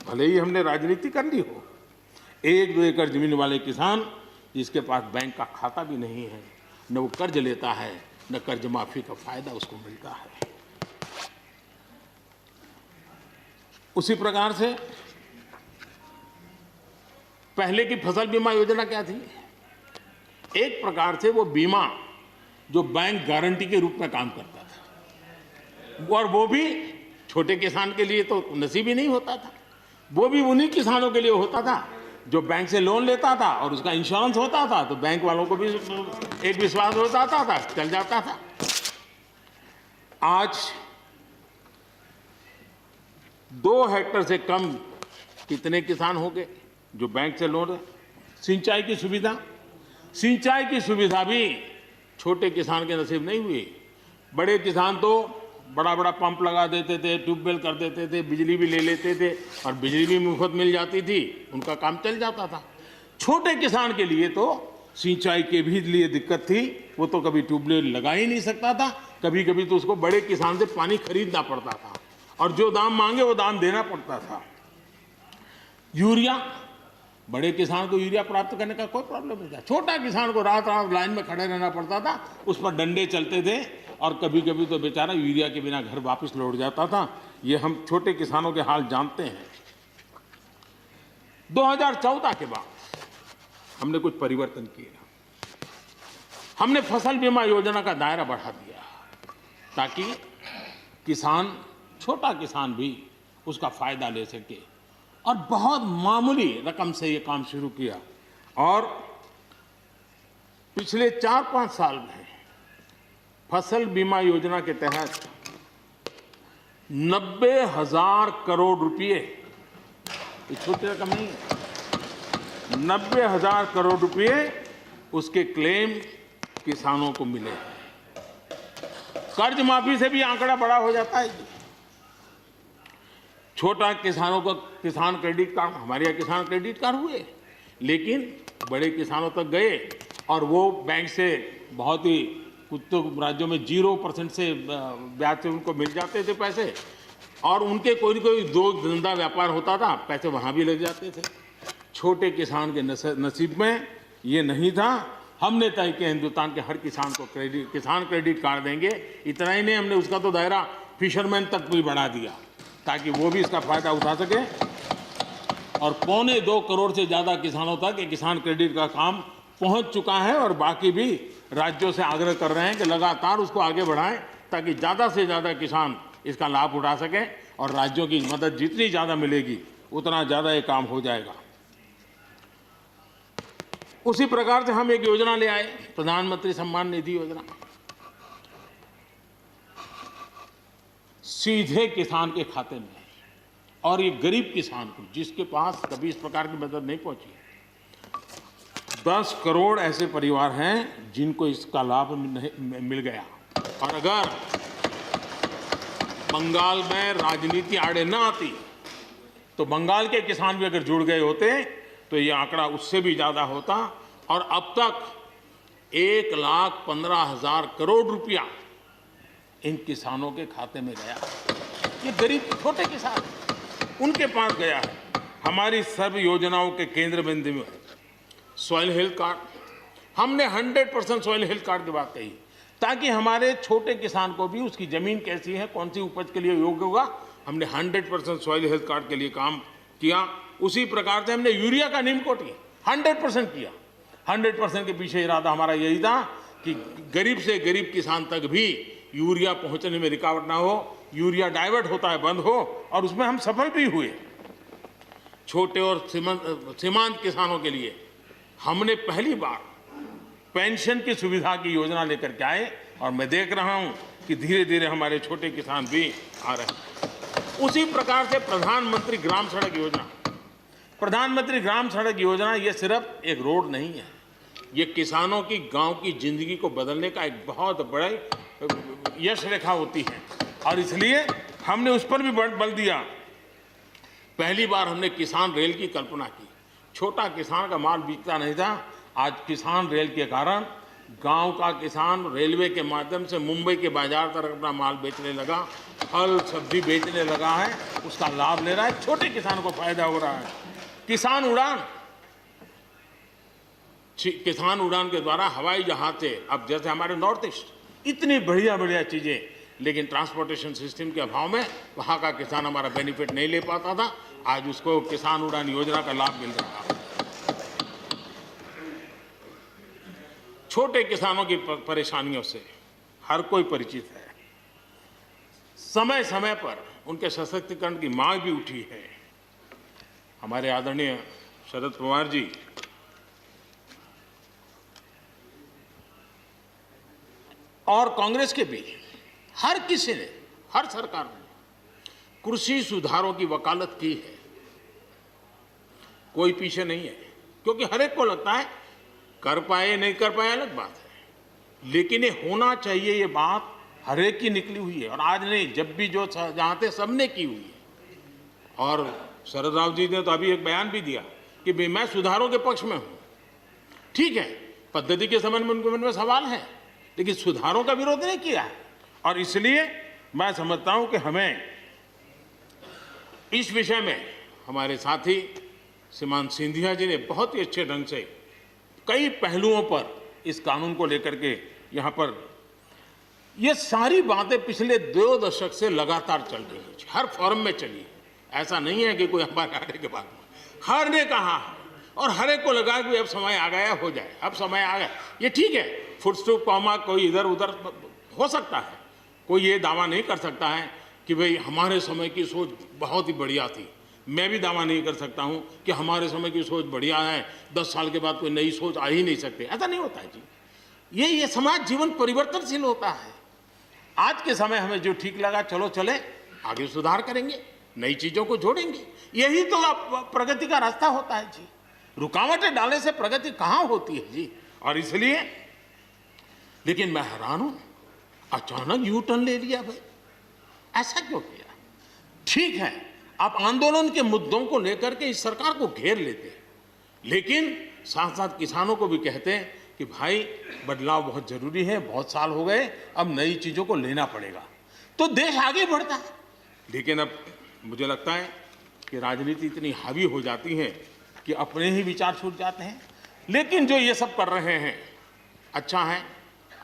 भले ही हमने राजनीति कर ली हो। 1-2 एकड़ जमीन वाले किसान जिसके पास बैंक का खाता भी नहीं है, न वो कर्ज लेता है, न कर्ज माफी का फायदा उसको मिलता है। उसी प्रकार से पहले की फसल बीमा योजना क्या थी? एक प्रकार से वो बीमा जो बैंक गारंटी के रूप में काम करता था, और वो भी छोटे किसान के लिए तो नसीब ही नहीं होता था। वो भी उन्हीं किसानों के लिए होता था जो बैंक से लोन लेता था और उसका इंश्योरेंस होता था, तो बैंक वालों को भी एक विश्वास हो जाता था, चल जाता था। आज 2 हेक्टेयर से कम कितने किसान हो गए जो बैंक से लोन? सिंचाई की सुविधा भी छोटे किसान के नसीब नहीं हुई। बड़े किसान तो बड़ा बड़ा पंप लगा देते थे, ट्यूबवेल कर देते थे, बिजली भी ले लेते थे और बिजली भी मुफ्त मिल जाती थी, उनका काम चल जाता था। छोटे किसान के लिए तो सिंचाई के भी लिए दिक्कत थी, वो तो कभी ट्यूबवेल लगा ही नहीं सकता था, कभी कभी तो उसको बड़े किसान से पानी खरीदना पड़ता था और जो दाम मांगे वो दाम देना पड़ता था। यूरिया, बड़े किसान को यूरिया प्राप्त करने का कोई प्रॉब्लम नहीं था। छोटा किसान को रात रात लाइन में खड़े रहना पड़ता था, उस पर डंडे चलते थे और कभी कभी तो बेचारा यूरिया के बिना घर वापस लौट जाता था। ये हम छोटे किसानों के हाल जानते हैं। 2014 के बाद हमने कुछ परिवर्तन किए। हमने फसल बीमा योजना का दायरा बढ़ा दिया ताकि किसान, छोटा किसान भी उसका फायदा ले सके, और बहुत मामूली रकम से ये काम शुरू किया। और पिछले 4-5 साल में फसल बीमा योजना के तहत 90,000 करोड़ रुपए, ये छोटी रकम नहीं है, 90,000 करोड़ रुपए उसके क्लेम किसानों को मिले। कर्ज माफी से भी आंकड़ा बड़ा हो जाता है। छोटा किसानों को किसान क्रेडिट कार्ड, हमारे यहाँ किसान क्रेडिट कार्ड हुए, लेकिन बड़े किसानों तक गए और वो बैंक से बहुत ही, कुछ तो राज्यों में 0% से ब्याज से उनको मिल जाते थे पैसे, और उनके कोई न कोई दो धंधा व्यापार होता था, पैसे वहाँ भी लग जाते थे। छोटे किसान के नसीब में ये नहीं था। हमने तय किया हिंदुस्तान के हर किसान को किसान क्रेडिट कार्ड देंगे। इतना ही नहीं, हमने उसका तो दायरा फिशरमैन तक भी बढ़ा दिया ताकि वो भी इसका फायदा उठा सके। और 2.25 करोड़ से ज़्यादा किसानों तक ये किसान क्रेडिट का काम पहुंच चुका है, और बाकी भी राज्यों से आग्रह कर रहे हैं कि लगातार उसको आगे बढ़ाएं ताकि ज़्यादा से ज़्यादा किसान इसका लाभ उठा सकें, और राज्यों की मदद जितनी ज़्यादा मिलेगी उतना ज़्यादा ये काम हो जाएगा। उसी प्रकार से हम एक योजना ले आए, प्रधानमंत्री सम्मान निधि योजना। सीधे किसान के खाते में, और ये गरीब किसान को, जिसके पास कभी इस प्रकार की मदद नहीं पहुंची। 10 करोड़ ऐसे परिवार हैं जिनको इसका लाभ मिल गया। और अगर बंगाल में राजनीति आड़े न आती तो बंगाल के किसान भी अगर जुड़ गए होते तो ये आंकड़ा उससे भी ज़्यादा होता। और अब तक 1,15,000 करोड़ रुपया इन किसानों के खाते में गया। ये गरीब छोटे किसान, उनके पास गया है। हमारी सब योजनाओं के केंद्र बिंदु में सॉइल हेल्थ कार्ड, हमने 100% सॉइल हेल्थ कार्ड की बात कही, ताकि हमारे छोटे किसान को भी उसकी ज़मीन कैसी है, कौन सी उपज के लिए योग्य होगा, हमने 100% सॉइल हेल्थ कार्ड के लिए काम किया। उसी प्रकार से हमने यूरिया का नियम किया, 100% किया। 100% के पीछे इरादा हमारा यही था कि गरीब से गरीब किसान तक भी यूरिया पहुंचने में रुकावट ना हो, यूरिया डाइवर्ट होता है बंद हो, और उसमें हम सफल भी हुए। छोटे और सीमांत किसानों के लिए हमने पहली बार पेंशन की सुविधा की योजना लेकर के आए, और मैं देख रहा हूं कि धीरे धीरे हमारे छोटे किसान भी आ रहे हैं। उसी प्रकार से प्रधानमंत्री ग्राम सड़क योजना, प्रधानमंत्री ग्राम सड़क योजना ये सिर्फ एक रोड नहीं है, ये किसानों की गांव की जिंदगी को बदलने का एक बहुत बड़ा यश रेखा होती है, और इसलिए हमने उस पर भी बल दिया। पहली बार हमने किसान रेल की कल्पना की। छोटा किसान का माल बिकता नहीं था, आज किसान रेल के कारण गांव का किसान रेलवे के माध्यम से मुंबई के बाजार तक अपना माल बेचने लगा, फल सब्जी बेचने लगा है, उसका लाभ ले रहा है, छोटे किसान को फायदा हो रहा है। किसान उड़ान के द्वारा हवाई जहाज से, अब जैसे हमारे नॉर्थ ईस्ट इतनी बढ़िया बढ़िया चीजें, लेकिन ट्रांसपोर्टेशन सिस्टम के अभाव में वहां का किसान हमारा बेनिफिट नहीं ले पाता था, आज उसको किसान उड़ान योजना का लाभ मिल रहा है। छोटे किसानों की परेशानियों से हर कोई परिचित है। समय समय पर उनके सशक्तिकरण की मांग भी उठी है। हमारे आदरणीय शरद पवार जी और कांग्रेस के भी हर किसी ने, हर सरकार ने कृषि सुधारों की वकालत की है। कोई पीछे नहीं है, क्योंकि हर एक को लगता है कर पाए नहीं कर पाए अलग बात है, लेकिन ये होना चाहिए, ये बात हर एक की निकली हुई है। और आज नहीं, जब भी जो जहां थे सबने की हुई है। और शरद राव जी ने तो अभी एक बयान भी दिया कि भाई मैं सुधारों के पक्ष में हूं। ठीक है, पद्धति के संबंध में उनके मन में सवाल है, लेकिन सुधारों का विरोध नहीं किया है। और इसलिए मैं समझता हूं कि हमें इस विषय में हमारे साथी श्रीमान सिंधिया जी ने बहुत ही अच्छे ढंग से कई पहलुओं पर इस कानून को लेकर के यहाँ पर ये सारी बातें पिछले 2 दशक से लगातार चल रही है, हर फोरम में चली है। ऐसा नहीं है कि कोई हमारे आने के बाद हर ने कहा है, और हर एक को लगा कि अब समय आ गया, हो जाए, अब समय आ गया। ये ठीक है, फुट स्टॉप कॉमा कोई इधर उधर हो सकता है, कोई ये दावा नहीं कर सकता है कि भाई हमारे समय की सोच बहुत ही बढ़िया थी। मैं भी दावा नहीं कर सकता हूं कि हमारे समय की सोच बढ़िया है, 10 साल के बाद कोई नई सोच आ ही नहीं सकती। ऐसा नहीं होता है जी। ये समाज जीवन परिवर्तनशील होता है। आज के समय हमें जो ठीक लगा, चलो चले, आगे सुधार करेंगे, नई चीजों को जोड़ेंगे। यही तो प्रगति का रास्ता होता है जी। रुकावटें डालने से प्रगति कहां होती है जी। और इसलिए, लेकिन मैं हैरान हूं, अचानक यू टर्न ले लिया भाई, ऐसा क्यों किया? ठीक है, आप आंदोलन के मुद्दों को लेकर के इस सरकार को घेर लेते हैं, लेकिन साथ साथ किसानों को भी कहते हैं कि भाई बदलाव बहुत जरूरी है, बहुत साल हो गए, अब नई चीजों को लेना पड़ेगा, तो देश आगे बढ़ता है। लेकिन अब मुझे लगता है कि राजनीति इतनी हावी हो जाती है कि अपने ही विचार छूट जाते हैं। लेकिन जो ये सब कर रहे हैं अच्छा है।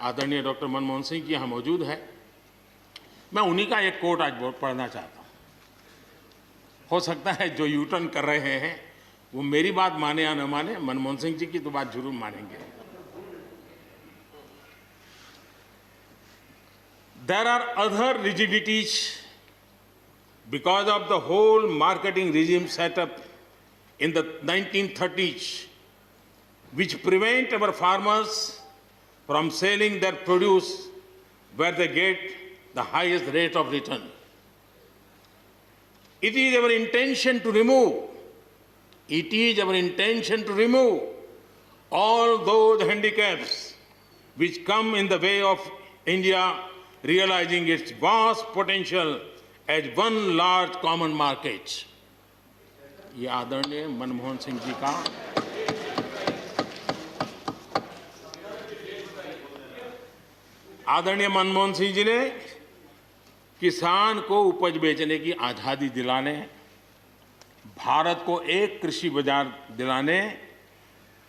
आदरणीय डॉक्टर मनमोहन सिंह जी यहाँ मौजूद है, मैं उन्हीं का एक कोट आज पढ़ना चाहता हूँ। हो सकता है जो यू टर्न कर रहे हैं वो मेरी बात माने या न माने, मनमोहन सिंह जी की तो बात जरूर मानेंगे। There are other rigidities because of the whole marketing regime set up in the 1930s, which prevent our farmers from selling their produce where they get the highest rate of return. It is our intention to remove all those handicaps which come in the way of India realizing its vast potential as one large common market. ये आदरणीय मनमोहन सिंह जी का आदरणीय मनमोहन सिंह जी ने किसान को उपज बेचने की आज़ादी दिलाने, भारत को एक कृषि बाजार दिलाने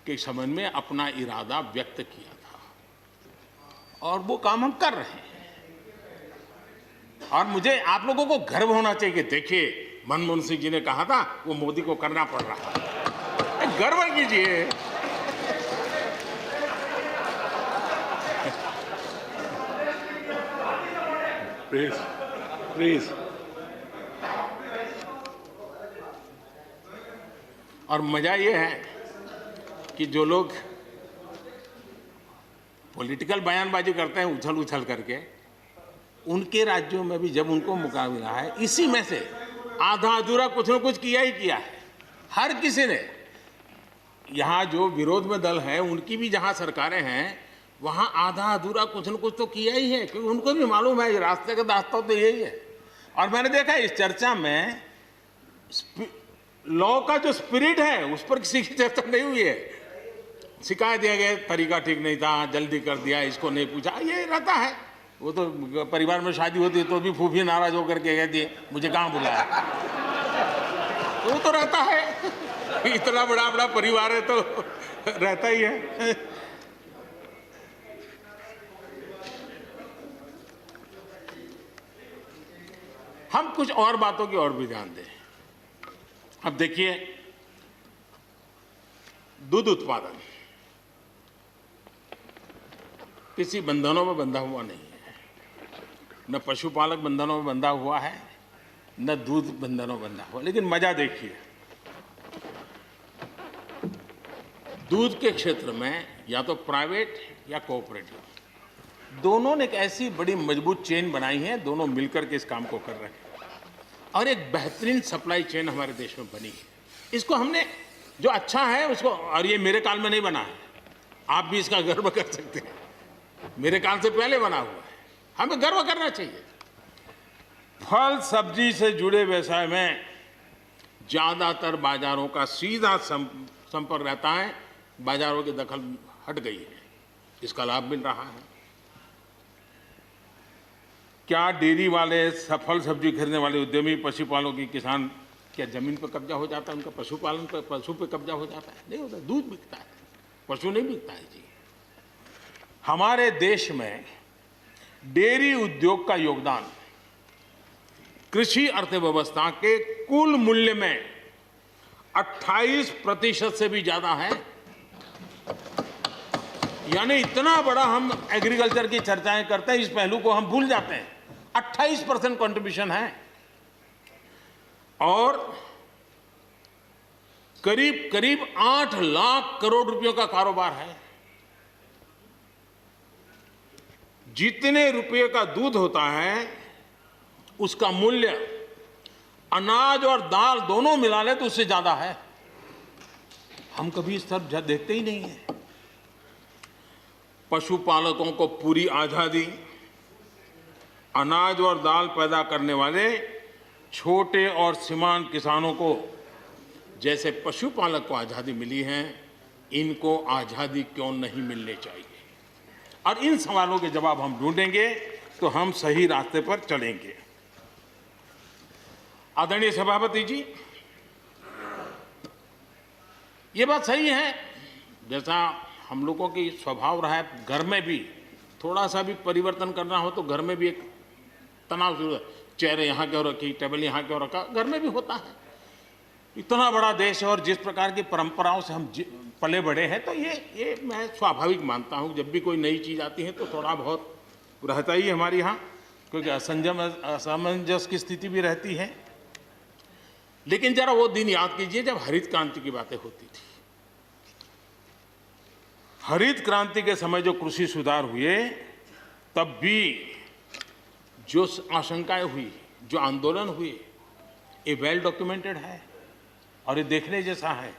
के संबंध में अपना इरादा व्यक्त किया था और वो काम हम कर रहे हैं। और मुझे आप लोगों को गर्व होना चाहिए कि देखिए मनमोहन सिंह जी ने कहा था वो मोदी को करना पड़ रहा है, गर्व कीजिए। Please please. और मजा ये है कि जो लोग पॉलिटिकल बयानबाजी करते हैं उछल उछल करके, उनके राज्यों में भी जब उनको मौका मिला है, इसी में से आधा अधूरा कुछ न कुछ किया ही किया है हर किसी ने। यहाँ जो विरोध में दल है उनकी भी जहाँ सरकारें हैं वहाँ आधा अधूरा कुछ न कुछ तो किया ही है, क्योंकि उनको भी मालूम है रास्ते का रास्ता तो यही है। और मैंने देखा इस चर्चा में लॉ का जो स्पिरिट है उस पर किसी की चर्चा नहीं हुई है। शिकायत दिया गया तरीका ठीक नहीं था, जल्दी कर दिया, इसको नहीं पूछा, ये रहता है। वो तो परिवार में शादी होती है तो भी फूफी नाराज होकर के कहती है मुझे कहाँ बुलाया, वो तो रहता है। इतना बड़ा बड़ा परिवार है तो रहता ही है। हम कुछ और बातों की ओर भी ध्यान दें। अब देखिए, दूध उत्पादन किसी बंधनों में बंधा हुआ नहीं है, न पशुपालक बंधनों में बंधा हुआ है, न दूध बंधनों में बंधा हुआ। लेकिन मजा देखिए, दूध के क्षेत्र में या तो प्राइवेट या कोऑपरेटिव, दोनों ने एक ऐसी बड़ी मजबूत चेन बनाई है, दोनों मिलकर के इस काम को कर रहे हैं और एक बेहतरीन सप्लाई चेन हमारे देश में बनी है। इसको हमने जो अच्छा है उसको, और ये मेरे काल में नहीं बना है, आप भी इसका गर्व कर सकते हैं, मेरे काल से पहले बना हुआ है, हमें गर्व करना चाहिए। फल सब्जी से जुड़े व्यवसाय में ज्यादातर बाजारों का सीधा संपर्क रहता है, बाजारों की दखल हट गई है, इसका लाभ मिल रहा है। क्या डेयरी वाले, फल सब्जी खरीदने वाले उद्यमी, पशुपालकों की किसान, क्या जमीन पर कब्जा हो जाता है उनका, पशुपालन पर, पशु पे कब्जा हो जाता है? नहीं होता, दूध बिकता है, पशु नहीं बिकता है जी। हमारे देश में डेयरी उद्योग का योगदान कृषि अर्थव्यवस्था के कुल मूल्य में 28% से भी ज्यादा है। यानी इतना बड़ा हम एग्रीकल्चर की चर्चाएं करते हैं, इस पहलू को हम भूल जाते हैं। 28% कंट्रीब्यूशन है और करीब करीब 8 लाख करोड़ रुपयों का कारोबार है। जितने रुपये का दूध होता है उसका मूल्य अनाज और दाल दोनों मिला ले तो उससे ज्यादा है। हम कभी इस तरफ देखते ही नहीं है। पशुपालकों को पूरी आजादी, अनाज और दाल पैदा करने वाले छोटे और सीमांत किसानों को जैसे पशुपालक को आजादी मिली है, इनको आजादी क्यों नहीं मिलनी चाहिए? और इन सवालों के जवाब हम ढूंढेंगे तो हम सही रास्ते पर चलेंगे। आदरणीय सभापति जी, ये बात सही है, जैसा हम लोगों की स्वभाव रहा है, घर में भी थोड़ा सा भी परिवर्तन करना हो तो घर में भी एक तनाव शुरू है। चेयर यहाँ क्यों रखी, टेबल यहाँ क्यों रखा, घर में भी होता है। इतना बड़ा देश है और जिस प्रकार की परंपराओं से हम पले बढ़े हैं, तो ये मैं स्वाभाविक मानता हूँ। जब भी कोई नई चीज़ आती है तो थोड़ा बहुत रहता ही हमारे यहाँ, क्योंकि असमंजस की स्थिति भी रहती है। लेकिन जरा वो दिन याद कीजिए जब हरित क्रांति की बातें होती थी। हरित क्रांति के समय जो कृषि सुधार हुए, तब भी जो आशंकाएं हुई, जो आंदोलन हुए, ये वेल डॉक्यूमेंटेड है और ये देखने जैसा है।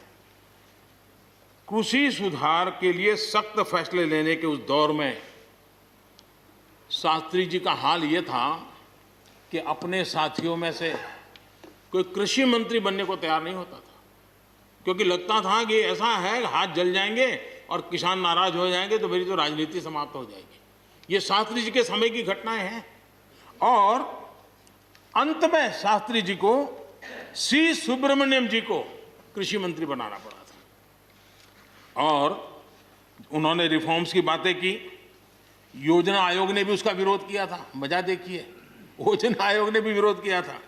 कृषि सुधार के लिए सख्त फैसले लेने के उस दौर में शास्त्री जी का हाल ये था कि अपने साथियों में से कोई कृषि मंत्री बनने को तैयार नहीं होता था, क्योंकि लगता था कि ऐसा है हाथ जल जाएंगे और किसान नाराज हो जाएंगे तो मेरी तो राजनीति समाप्त हो जाएगी। ये शास्त्री जी के समय की घटनाएं हैं। और अंत में शास्त्री जी को, सी सुब्रमण्यम जी को कृषि मंत्री बनाना पड़ा था। और उन्होंने रिफॉर्म्स की बातें की। योजना आयोग ने भी उसका विरोध किया था। मजा देखिए, योजना आयोग ने भी विरोध किया था।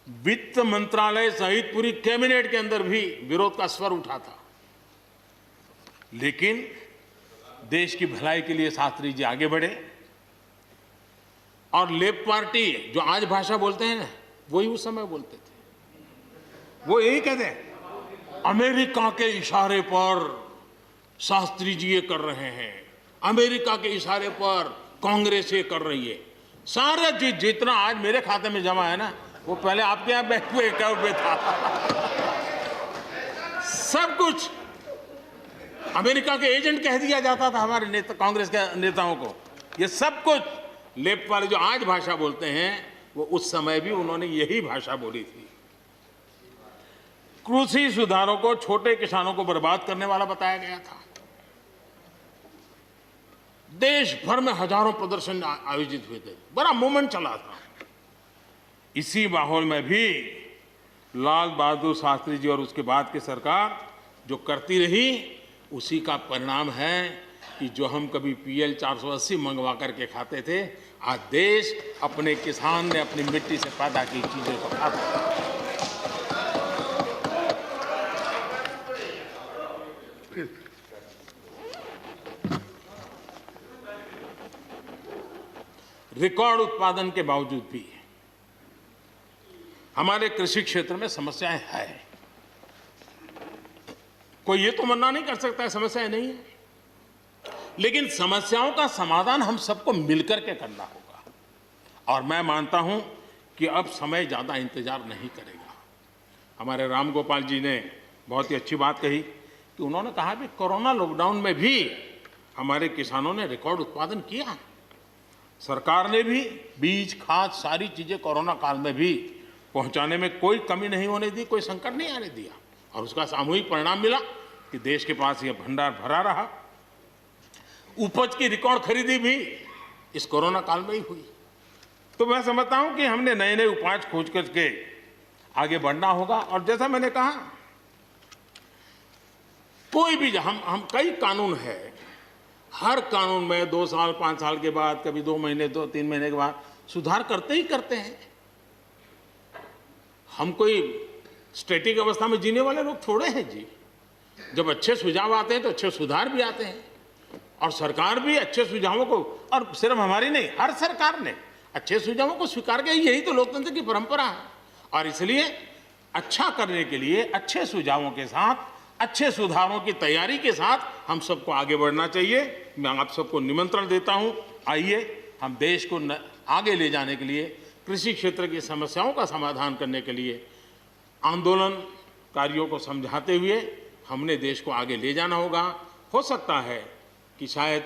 वित्त मंत्रालय सहित पूरी कैबिनेट के अंदर भी विरोध का स्वर उठा था। लेकिन देश की भलाई के लिए शास्त्री जी आगे बढ़े और लेफ्ट पार्टी जो आज भाषा बोलते हैं ना, वही उस समय बोलते थे। वो यही कहते हैं, अमेरिका के इशारे पर शास्त्री जी ये कर रहे हैं, अमेरिका के इशारे पर कांग्रेस ये कर रही है। सारा चीज जितना आज मेरे खाते में जमा है ना, वो पहले आपके यहाँ बैंक में अकाउंट में था। सब कुछ अमेरिका के एजेंट कह दिया जाता था हमारे नेता, कांग्रेस के नेताओं को। ये सब कुछ लेफ्ट वाले जो आज भाषा बोलते हैं, वो उस समय भी उन्होंने यही भाषा बोली थी। कृषि सुधारों को छोटे किसानों को बर्बाद करने वाला बताया गया था। देश भर में हजारों प्रदर्शन आयोजित हुए थे, बड़ा मूवमेंट चला था। इसी माहौल में भी लाल बहादुर शास्त्री जी और उसके बाद की सरकार जो करती रही, उसी का परिणाम है कि जो हम कभी PL 480 मंगवा करके खाते थे, आज देश अपने किसान ने अपनी मिट्टी से पैदा की चीजों को खाता है। रिकॉर्ड उत्पादन के बावजूद भी हमारे कृषि क्षेत्र में समस्याएं हैं। कोई ये तो मना नहीं कर सकता है समस्याएं नहीं है, लेकिन समस्याओं का समाधान हम सबको मिलकर के करना होगा। और मैं मानता हूं कि अब समय ज्यादा इंतजार नहीं करेगा। हमारे राम गोपाल जी ने बहुत ही अच्छी बात कही कि उन्होंने कहा कि कोरोना लॉकडाउन में भी हमारे किसानों ने रिकॉर्ड उत्पादन किया। सरकार ने भी बीज, खाद, सारी चीजें कोरोना काल में भी पहुंचाने में कोई कमी नहीं होने दी, कोई संकट नहीं आने दिया, और उसका सामूहिक परिणाम मिला कि देश के पास यह भंडार भरा रहा। उपज की रिकॉर्ड खरीदी भी इस कोरोना काल में ही हुई। तो मैं समझता हूं कि हमने नए नए उपाय खोज करके आगे बढ़ना होगा। और जैसा मैंने कहा, कोई भी हम कई कानून है, हर कानून में 2 साल 5 साल के बाद, कभी 2 महीने 2-3 महीने के बाद सुधार करते ही करते हैं। हम कोई स्टैटिक अवस्था में जीने वाले लोग थोड़े हैं जी। जब अच्छे सुझाव आते हैं तो अच्छे सुधार भी आते हैं, और सरकार भी अच्छे सुझावों को, और सिर्फ हमारी नहीं, हर सरकार ने अच्छे सुझावों को स्वीकार किया। यही तो लोकतंत्र की परंपरा है। और इसलिए अच्छा करने के लिए अच्छे सुझावों के साथ, अच्छे सुधारों की तैयारी के साथ हम सबको आगे बढ़ना चाहिए। मैं आप सबको निमंत्रण देता हूं, आइए हम देश को आगे ले जाने के लिए, कृषि क्षेत्र की समस्याओं का समाधान करने के लिए आंदोलनकारियों को समझाते हुए हमने देश को आगे ले जाना होगा। हो सकता है कि शायद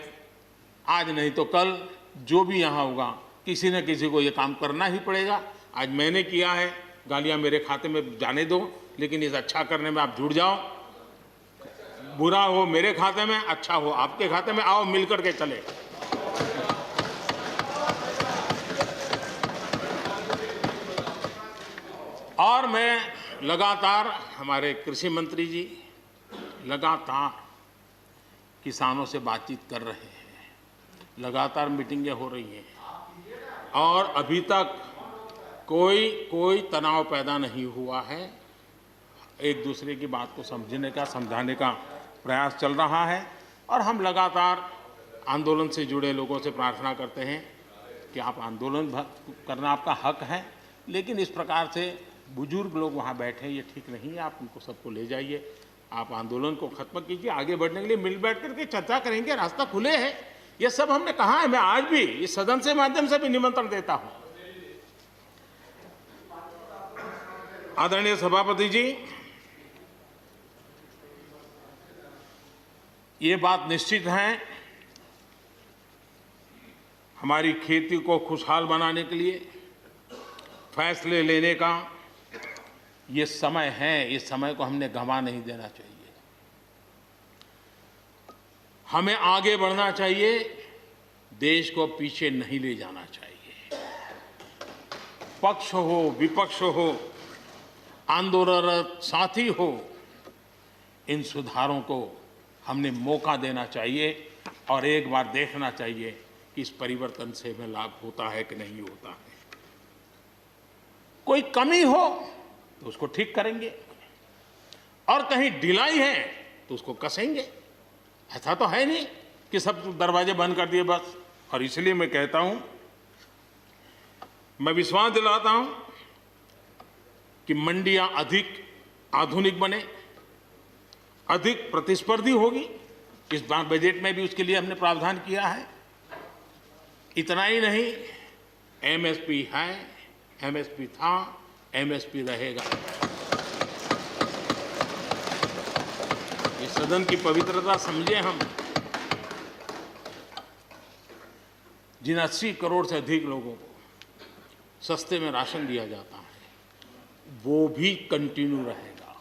आज नहीं तो कल जो भी यहाँ होगा, किसी न किसी को ये काम करना ही पड़ेगा। आज मैंने किया है, गालियाँ मेरे खाते में जाने दो, लेकिन इस अच्छा करने में आप जुड़ जाओ। बुरा हो मेरे खाते में, अच्छा हो आपके खाते में, आओ मिलकर के चले। और मैं लगातार, हमारे कृषि मंत्री जी लगातार किसानों से बातचीत कर रहे हैं, लगातार मीटिंगें हो रही हैं, और अभी तक कोई तनाव पैदा नहीं हुआ है। एक दूसरे की बात को समझने का, समझाने का प्रयास चल रहा है। और हम लगातार आंदोलन से जुड़े लोगों से प्रार्थना करते हैं कि आप आंदोलन करना आपका हक है, लेकिन इस प्रकार से बुजुर्ग लोग वहाँ बैठे, ये ठीक नहीं है। आप उनको सबको ले जाइए, आप आंदोलन को खत्म कीजिए। आगे बढ़ने के लिए मिल बैठ करके चर्चा करेंगे, रास्ता खुले है। ये सब हमने कहा है। मैं आज भी इस सदन से माध्यम से भी निमंत्रण देता हूँ। आदरणीय सभापति जी, ये बात निश्चित है, हमारी खेती को खुशहाल बनाने के लिए फैसले लेने का ये समय है। इस समय को हमने गंवा नहीं देना चाहिए। हमें आगे बढ़ना चाहिए, देश को पीछे नहीं ले जाना चाहिए। पक्ष हो, विपक्ष हो, आंदोलनरत साथी हो, इन सुधारों को हमने मौका देना चाहिए और एक बार देखना चाहिए कि इस परिवर्तन से हमें लाभ होता है कि नहीं होता है। कोई कमी हो तो उसको ठीक करेंगे और कहीं ढिलाई है तो उसको कसेंगे। ऐसा तो है नहीं कि सब दरवाजे बंद कर दिए बस। और इसलिए मैं कहता हूं, मैं विश्वास दिलाता हूं कि मंडियां अधिक आधुनिक बने, अधिक प्रतिस्पर्धी होगी। इस बार बजट में भी उसके लिए हमने प्रावधान किया है। इतना ही नहीं, एमएसपी है, एमएसपी था, एमएसपी रहेगा। ये सदन की पवित्रता समझे हम। जिन 80 करोड़ से अधिक लोगों को सस्ते में राशन दिया जाता है, वो भी कंटिन्यू रहेगा।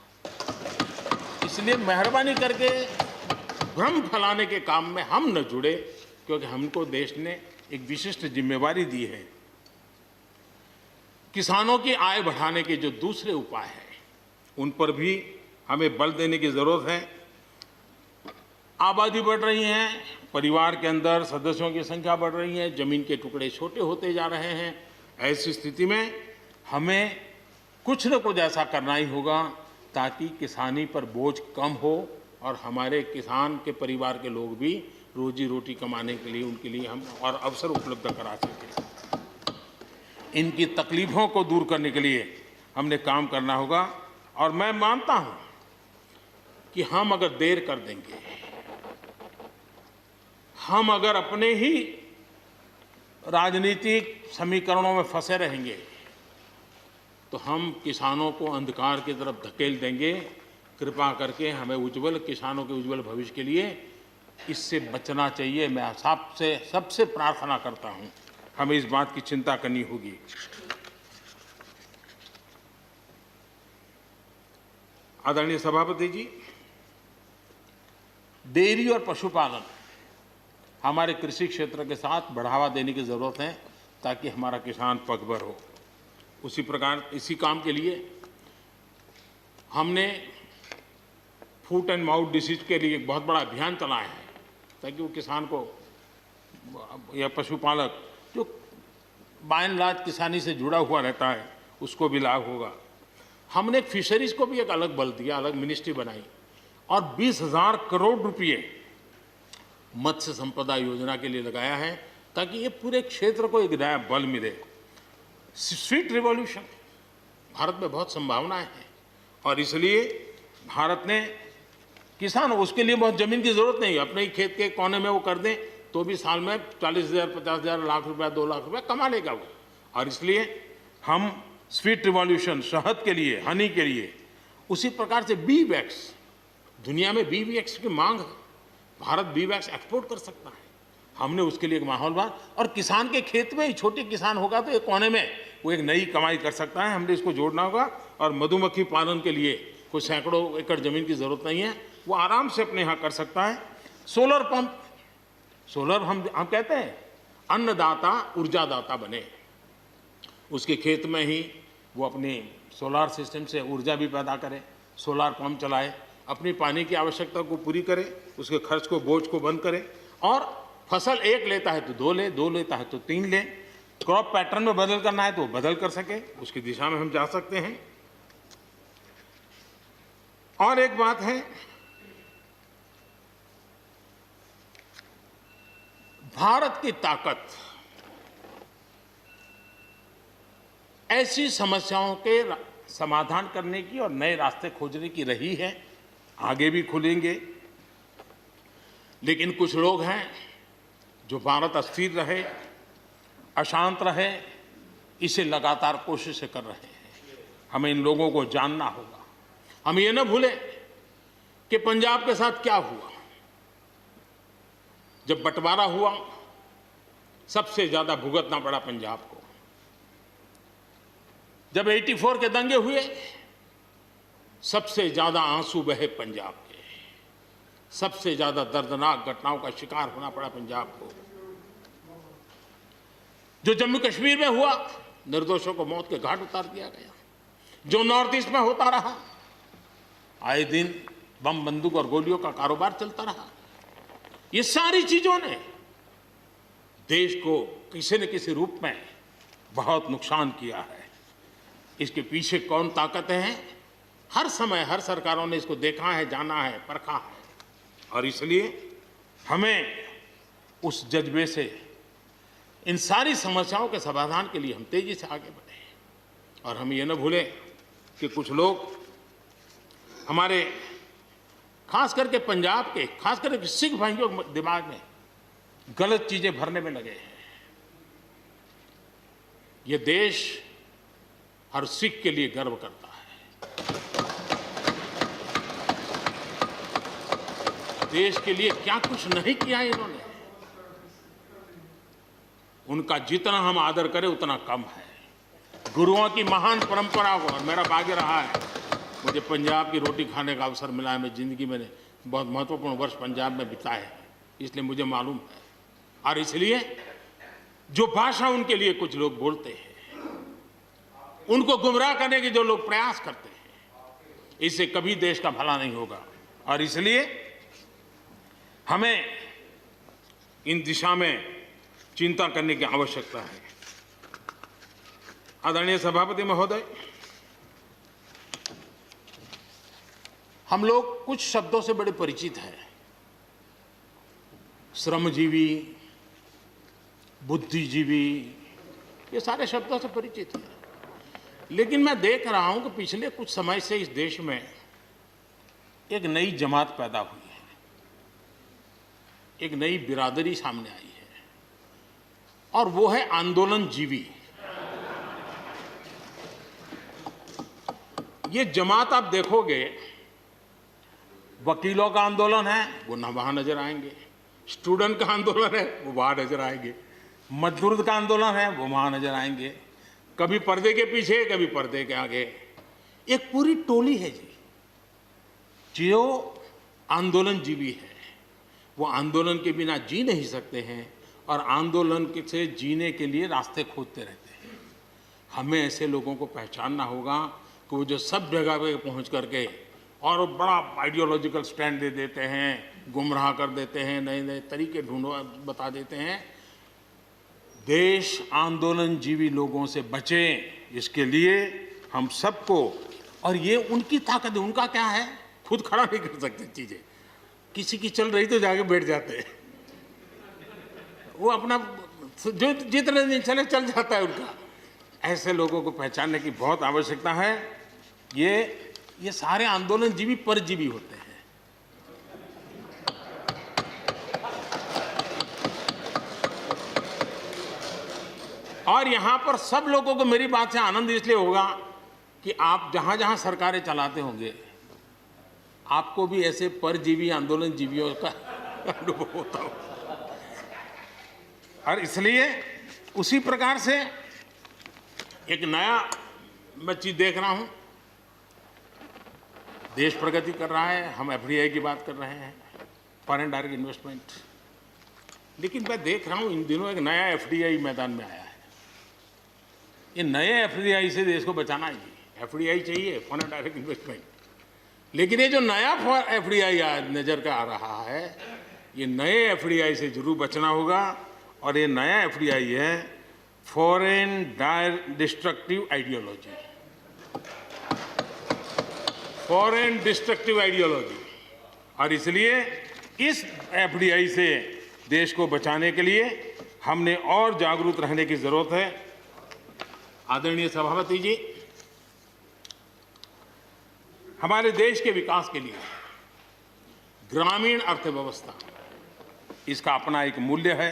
इसलिए मेहरबानी करके भ्रम फैलाने के काम में हम न जुड़े, क्योंकि हमको देश ने एक विशिष्ट जिम्मेवारी दी है। किसानों की आय बढ़ाने के जो दूसरे उपाय हैं, उन पर भी हमें बल देने की जरूरत है। आबादी बढ़ रही है, परिवार के अंदर सदस्यों की संख्या बढ़ रही है, जमीन के टुकड़े छोटे होते जा रहे हैं। ऐसी स्थिति में हमें कुछ न कुछ ऐसा करना ही होगा ताकि किसानी पर बोझ कम हो और हमारे किसान के परिवार के लोग भी रोजी रोटी कमाने के लिए, उनके लिए हम और अवसर उपलब्ध करा सकें। इनकी तकलीफों को दूर करने के लिए हमने काम करना होगा। और मैं मानता हूं कि हम अगर देर कर देंगे, हम अगर अपने ही राजनीतिक समीकरणों में फंसे रहेंगे, तो हम किसानों को अंधकार की तरफ धकेल देंगे। कृपा करके हमें उज्जवल किसानों के उज्जवल भविष्य के लिए इससे बचना चाहिए। मैं सबसे प्रार्थना करता हूं, हमें इस बात की चिंता करनी होगी। आदरणीय सभापति जी, डेयरी और पशुपालन हमारे कृषि क्षेत्र के साथ बढ़ावा देने की जरूरत है ताकि हमारा किसान पगभर हो। उसी प्रकार इसी काम के लिए हमने फूट एंड माउथ डिसीज के लिए एक बहुत बड़ा अभियान चलाया है ताकि वो किसान को या पशुपालक जो बाय एंड लार्ज किसानी से जुड़ा हुआ रहता है उसको भी लाभ होगा। हमने फिशरीज को भी एक अलग बल दिया, अलग मिनिस्ट्री बनाई और 20,000 करोड़ रुपए मत्स्य संपदा योजना के लिए लगाया है ताकि ये पूरे क्षेत्र को एक नया बल मिले। स्वीट रिवॉल्यूशन, भारत में बहुत संभावनाएं हैं और इसलिए भारत ने किसान, उसके लिए बहुत जमीन की जरूरत नहीं है, अपने ही खेत के कोने में वो कर दें तो भी साल में 40,000, 50,000, लाख रुपया, 2 लाख रुपया कमा लेगा वो। और इसलिए हम स्वीट रिवॉल्यूशन, शहद के लिए, हनी के लिए, उसी प्रकार से बी वैक्स, दुनिया में बी वैक्स की मांग है, भारत बी वैक्स एक्सपोर्ट कर सकता है। हमने उसके लिए एक माहौल बना और किसान के खेत में ही छोटे किसान होगा तो एक कोने में वो एक नई कमाई कर सकता है। हमने इसको जोड़ना होगा और मधुमक्खी पालन के लिए कोई सैकड़ों एकड़ जमीन की जरूरत नहीं है, वो आराम से अपने यहाँ कर सकता है। सोलर पंप, सोलर हम कहते हैं अन्नदाता ऊर्जादाता बने, उसके खेत में ही वो अपनी सोलार सिस्टम से ऊर्जा भी पैदा करे, सोलार पंप चलाए, अपनी पानी की आवश्यकता को पूरी करे, उसके खर्च को, बोझ को बंद करे और फसल एक लेता है तो 2 ले, 2 लेता है तो 3 ले। क्रॉप पैटर्न में बदल करना है तो बदल कर सके, उसकी दिशा में हम जा सकते हैं। और एक बात है, भारत की ताकत ऐसी समस्याओं के समाधान करने की और नए रास्ते खोजने की रही है, आगे भी खुलेंगे। लेकिन कुछ लोग हैं जो भारत अस्थिर रहे, अशांत रहे, इसे लगातार कोशिशें कर रहे हैं। हमें इन लोगों को जानना होगा। हम ये न भूलें कि पंजाब के साथ क्या हुआ। जब बंटवारा हुआ, सबसे ज्यादा भुगतना पड़ा पंजाब को। जब 84 के दंगे हुए, सबसे ज्यादा आंसू बहे पंजाब के, सबसे ज्यादा दर्दनाक घटनाओं का शिकार होना पड़ा पंजाब को। जो जम्मू कश्मीर में हुआ, निर्दोषों को मौत के घाट उतार दिया गया। जो नॉर्थ ईस्ट में होता रहा, आए दिन बम बंदूक और गोलियों का कारोबार चलता रहा। ये सारी चीजों ने देश को किसी न किसी रूप में बहुत नुकसान किया है। इसके पीछे कौन ताकतें हैं, हर समय हर सरकारों ने इसको देखा है, जाना है, परखा है, और इसलिए हमें उस जज्बे से इन सारी समस्याओं के समाधान के लिए हम तेजी से आगे बढ़े। और हम ये न भूलें कि कुछ लोग हमारे खास करके पंजाब के, खास करके सिख भाइयों के दिमाग में गलत चीजें भरने में लगे हैं। ये देश हर सिख के लिए गर्व करता है। देश के लिए क्या कुछ नहीं किया इन्होंने। उनका जितना हम आदर करें उतना कम है। गुरुओं की महान परंपरा को, और मेरा भाग्य रहा है मुझे पंजाब की रोटी खाने का अवसर मिला है। मैं जिंदगी में बहुत महत्वपूर्ण वर्ष पंजाब में बिताए हैं, इसलिए मुझे मालूम है। और इसलिए जो भाषा उनके लिए कुछ लोग बोलते हैं, उनको गुमराह करने के जो लोग प्रयास करते हैं, इससे कभी देश का भला नहीं होगा। और इसलिए हमें इन दिशा में चिंता करने की आवश्यकता है। आदरणीय सभापति महोदय, हम लोग कुछ शब्दों से बड़े परिचित हैं। श्रमजीवी, बुद्धिजीवी, ये सारे शब्दों से परिचित हैं। लेकिन मैं देख रहा हूं कि पिछले कुछ समय से इस देश में एक नई जमात पैदा हुई है, एक नई बिरादरी सामने आई है, और वो है आंदोलनजीवी। ये जमात आप देखोगे, वकीलों का आंदोलन है वो ना वहां नजर आएंगे, स्टूडेंट का आंदोलन है वो वहां नजर आएंगे, मजदूर का आंदोलन है वो वहां नजर आएंगे, कभी पर्दे के पीछे कभी पर्दे के आगे। एक पूरी टोली है जी जो आंदोलनजीवी है। वो आंदोलन के बिना जी नहीं सकते हैं और आंदोलन से जीने के लिए रास्ते खोजते रहते हैं। हमें ऐसे लोगों को पहचानना होगा कि वो जो सब जगह पे पहुंच करके और बड़ा आइडियोलॉजिकल स्टैंड दे देते हैं, गुमराह कर देते हैं, नए नए तरीके ढूंढो बता देते हैं। देश आंदोलनजीवी लोगों से बचे, इसके लिए हम सबको, और ये उनकी ताकत है। उनका क्या है, खुद खड़ा नहीं कर सकते चीजें, किसी की चल रही तो जाके बैठ जाते हैं। वो अपना जो जितने दिन चले चल जाता है उनका। ऐसे लोगों को पहचानने की बहुत आवश्यकता है। ये सारे आंदोलनजीवी परजीवी होते हैं। और यहां पर सब लोगों को मेरी बात से आनंद इसलिए होगा कि आप जहां जहां सरकारें चलाते होंगे, आपको भी ऐसे परजीवी आंदोलनजीवियों का अनुभव होता हो। और इसलिए उसी प्रकार से एक नया मैं चीज देख रहा हूं। देश प्रगति कर रहा है, हम एफडीआई की बात कर रहे हैं, फॉरेन डायरेक्ट इन्वेस्टमेंट। लेकिन मैं देख रहा हूं इन दिनों एक नया एफडीआई मैदान में आया है। ये नए एफडीआई से देश को बचाना है जी। एफडीआई चाहिए, फॉरेन डायरेक्ट इन्वेस्टमेंट। लेकिन ये जो नया एफडीआई नजर का आ रहा है, ये नए एफडीआई से जरूर बचना होगा। और ये नया एफडीआई है foreign destructive ideology, foreign destructive ideology. और इसलिए इस एफडीआई से देश को बचाने के लिए हमने और जागरूक रहने की जरूरत है। आदरणीय सभापति जी, हमारे देश के विकास के लिए ग्रामीण अर्थव्यवस्था, इसका अपना एक मूल्य है।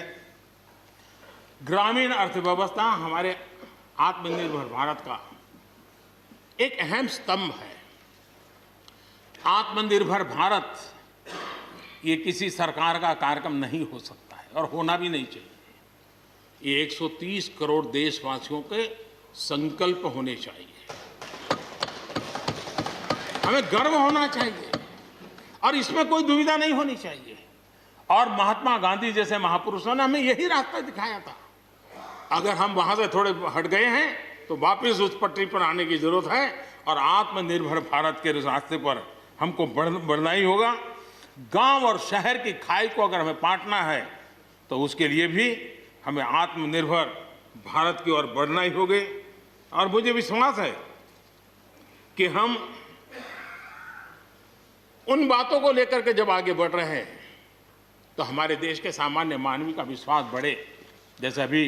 ग्रामीण अर्थव्यवस्था हमारे आत्मनिर्भर भारत का एक अहम स्तंभ है। आत्मनिर्भर भारत ये किसी सरकार का कार्यक्रम नहीं हो सकता है और होना भी नहीं चाहिए। ये 130 करोड़ देशवासियों के संकल्प होने चाहिए। हमें गर्व होना चाहिए और इसमें कोई दुविधा नहीं होनी चाहिए। और महात्मा गांधी जैसे महापुरुषों ने हमें यही रास्ता दिखाया था। अगर हम वहां से थोड़े हट गए हैं तो वापस उस पटरी पर आने की जरूरत है और आत्मनिर्भर भारत के रास्ते पर हमको बढ़ना ही होगा। गांव और शहर की खाई को अगर हमें बांटना है तो उसके लिए भी हमें आत्मनिर्भर भारत की ओर बढ़ना ही होगा। और मुझे विश्वास है कि हम उन बातों को लेकर के जब आगे बढ़ रहे हैं तो हमारे देश के सामान्य मानवी का विश्वास बढ़े। जैसे अभी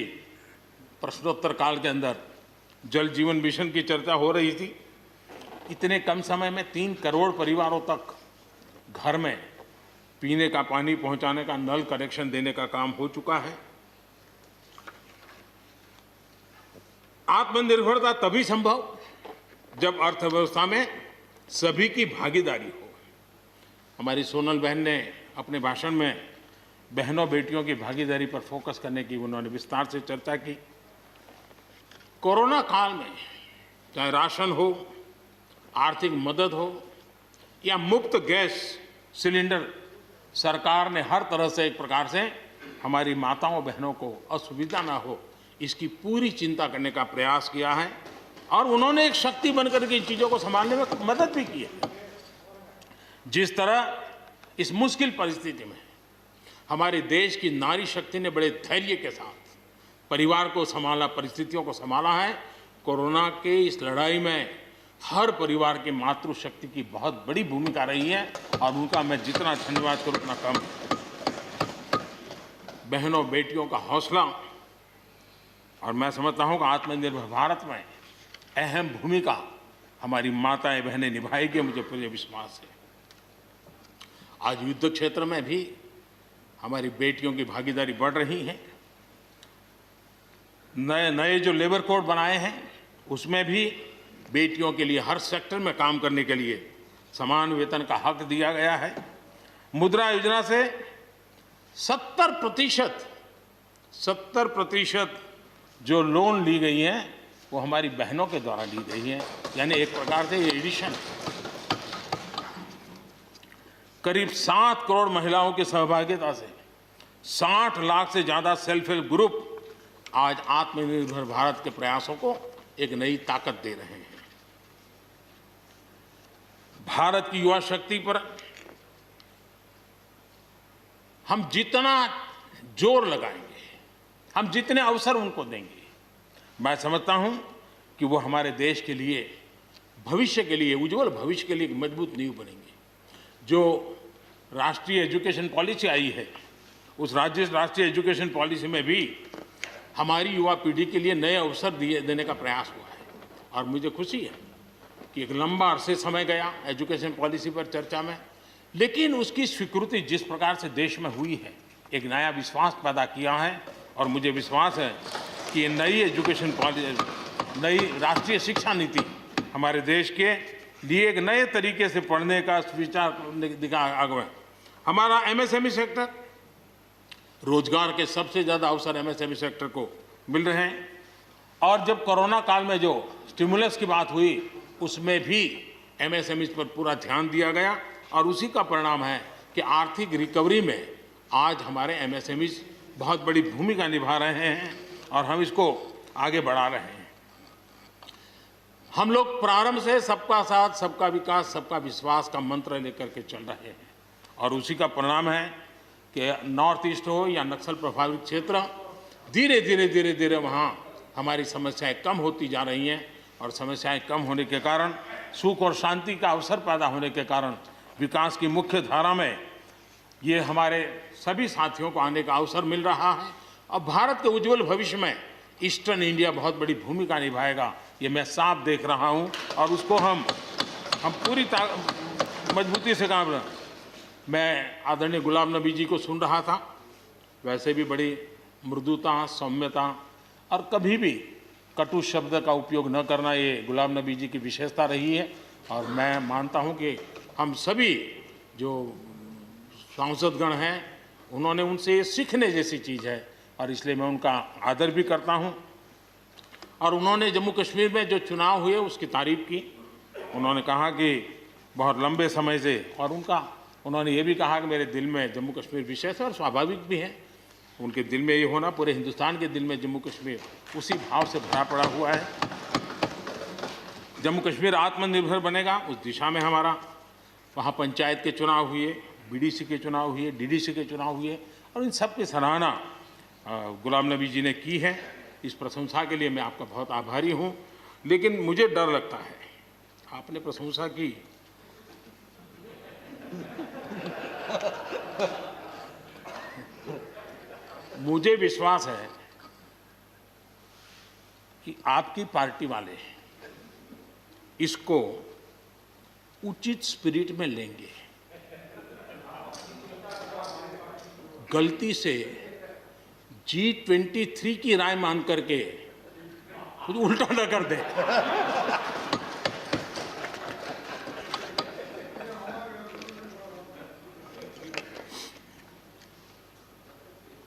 प्रश्नोत्तर काल के अंदर जल जीवन मिशन की चर्चा हो रही थी। इतने कम समय में 3 करोड़ परिवारों तक घर में पीने का पानी पहुंचाने का, नल कनेक्शन देने का काम हो चुका है। आत्मनिर्भरता तभी संभव जब अर्थव्यवस्था में सभी की भागीदारी हो। हमारी सोनल बहन ने अपने भाषण में बहनों बेटियों की भागीदारी पर फोकस करने की उन्होंने विस्तार से चर्चा की। कोरोना काल में चाहे राशन हो, आर्थिक मदद हो या मुफ्त गैस सिलेंडर, सरकार ने हर तरह से एक प्रकार से हमारी माताओं बहनों को असुविधा ना हो इसकी पूरी चिंता करने का प्रयास किया है। और उन्होंने एक शक्ति बनकर के इन चीज़ों को संभालने में मदद भी की है। जिस तरह इस मुश्किल परिस्थिति में हमारे देश की नारी शक्ति ने बड़े धैर्य के साथ परिवार को संभाला, परिस्थितियों को संभाला है। कोरोना के इस लड़ाई में हर परिवार की मातृशक्ति की बहुत बड़ी भूमिका रही है और उनका मैं जितना धन्यवाद करूं उतना कम। बहनों बेटियों का हौसला और मैं समझता हूं कि आत्मनिर्भर भारत में अहम भूमिका हमारी माताएं बहनें निभाएगी, मुझे पूरे विश्वास है। आज युद्ध क्षेत्र में भी हमारी बेटियों की भागीदारी बढ़ रही है। नए जो लेबर कोड बनाए हैं उसमें भी बेटियों के लिए हर सेक्टर में काम करने के लिए समान वेतन का हक दिया गया है। मुद्रा योजना से 70% जो लोन ली गई हैं वो हमारी बहनों के द्वारा ली गई हैं। यानी एक प्रकार से ये एडिशन करीब 7 करोड़ महिलाओं की सहभागिता से 60 लाख से ज़्यादा सेल्फ हेल्प ग्रुप आज आत्मनिर्भर भारत के प्रयासों को एक नई ताकत दे रहे हैं। भारत की युवा शक्ति पर हम जितना जोर लगाएंगे, हम जितने अवसर उनको देंगे, मैं समझता हूं कि वो हमारे देश के लिए, भविष्य के लिए, उज्जवल भविष्य के लिए एक मजबूत नींव बनेंगे। जो राष्ट्रीय एजुकेशन पॉलिसी आई है उस राष्ट्रीय एजुकेशन पॉलिसी में भी हमारी युवा पीढ़ी के लिए नए अवसर देने का प्रयास हुआ है। और मुझे खुशी है कि एक लंबा अरसे समय गया एजुकेशन पॉलिसी पर चर्चा में, लेकिन उसकी स्वीकृति जिस प्रकार से देश में हुई है एक नया विश्वास पैदा किया है। और मुझे विश्वास है कि ये नई एजुकेशन पॉलिसी, नई राष्ट्रीय शिक्षा नीति हमारे देश के लिए एक नए तरीके से पढ़ने का विचार दिखा आगे। हमारा एमएसएमई सेक्टर, रोजगार के सबसे ज़्यादा अवसर एमएसएमई सेक्टर को मिल रहे हैं। और जब कोरोना काल में जो स्टिमुलस की बात हुई उसमें भी एमएसएमई पर पूरा ध्यान दिया गया और उसी का परिणाम है कि आर्थिक रिकवरी में आज हमारे एमएसएमई बहुत बड़ी भूमिका निभा रहे हैं और हम इसको आगे बढ़ा रहे हैं। हम लोग प्रारंभ से सबका साथ, सबका विकास, सबका विश्वास का मंत्र लेकर के चल रहे हैं और उसी का परिणाम है कि नॉर्थ ईस्ट हो या नक्सल प्रभावित क्षेत्र, धीरे धीरे वहाँ हमारी समस्याएं कम होती जा रही हैं। और समस्याएं कम होने के कारण, सुख और शांति का अवसर पैदा होने के कारण विकास की मुख्य धारा में ये हमारे सभी साथियों को आने का अवसर मिल रहा है। और भारत के उज्जवल भविष्य में ईस्टर्न इंडिया बहुत बड़ी भूमिका निभाएगा, ये मैं साफ देख रहा हूँ और उसको हम पूरी मजबूती से काम रहे। मैं आदरणीय गुलाम नबी जी को सुन रहा था, वैसे भी बड़ी मृदुता, सौम्यता और कभी भी कटु शब्द का उपयोग न करना ये गुलाम नबी जी की विशेषता रही है। और मैं मानता हूँ कि हम सभी जो सांसदगण हैं उन्होंने उनसे ये सीखने जैसी चीज़ है और इसलिए मैं उनका आदर भी करता हूँ। और उन्होंने जम्मू कश्मीर में जो चुनाव हुए उसकी तारीफ की। उन्होंने कहा कि बहुत लंबे समय से, और उन्होंने ये भी कहा कि मेरे दिल में जम्मू कश्मीर विशेष है और स्वाभाविक भी है। उनके दिल में ये होना, पूरे हिंदुस्तान के दिल में जम्मू कश्मीर उसी भाव से भरा पड़ा हुआ है। जम्मू कश्मीर आत्मनिर्भर बनेगा, उस दिशा में हमारा वहाँ पंचायत के चुनाव हुए, बीडीसी के चुनाव हुए, डीडीसी के चुनाव हुए और इन सब की सराहना गुलाम नबी जी ने की है। इस प्रशंसा के लिए मैं आपका बहुत आभारी हूँ। लेकिन मुझे डर लगता है, आपने प्रशंसा की मुझे विश्वास है कि आपकी पार्टी वाले इसको उचित स्पिरिट में लेंगे। गलती से G23 की राय मान करके कुछ उल्टा न कर दे।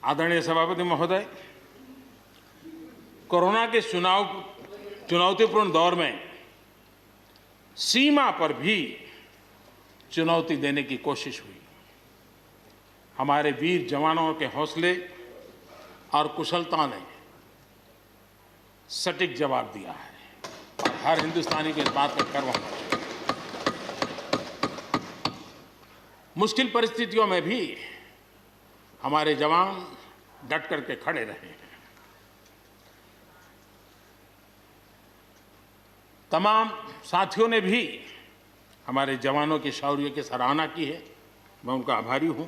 आदरणीय सभापति महोदय, कोरोना के चुनौतीपूर्ण दौर में सीमा पर भी चुनौती देने की कोशिश हुई। हमारे वीर जवानों के हौसले और कुशलता ने सटीक जवाब दिया है और हर हिंदुस्तानी को इस बात पर गर्व होना चाहिए। मुश्किल परिस्थितियों में भी हमारे जवान डट करके खड़े रहे हैं। तमाम साथियों ने भी हमारे जवानों के शौर्य की सराहना की है, मैं उनका आभारी हूं।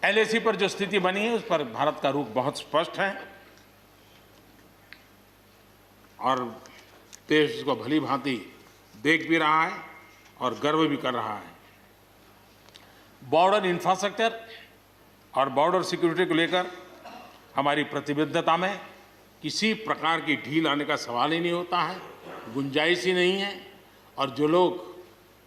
LAC पर जो स्थिति बनी है उस पर भारत का रुख बहुत स्पष्ट है और देश इसको भली भांति देख भी रहा है और गर्व भी कर रहा है। बॉर्डर इंफ्रास्ट्रक्चर और बॉर्डर सिक्योरिटी को लेकर हमारी प्रतिबद्धता में किसी प्रकार की ढील आने का सवाल ही नहीं होता है, गुंजाइश ही नहीं है। और जो लोग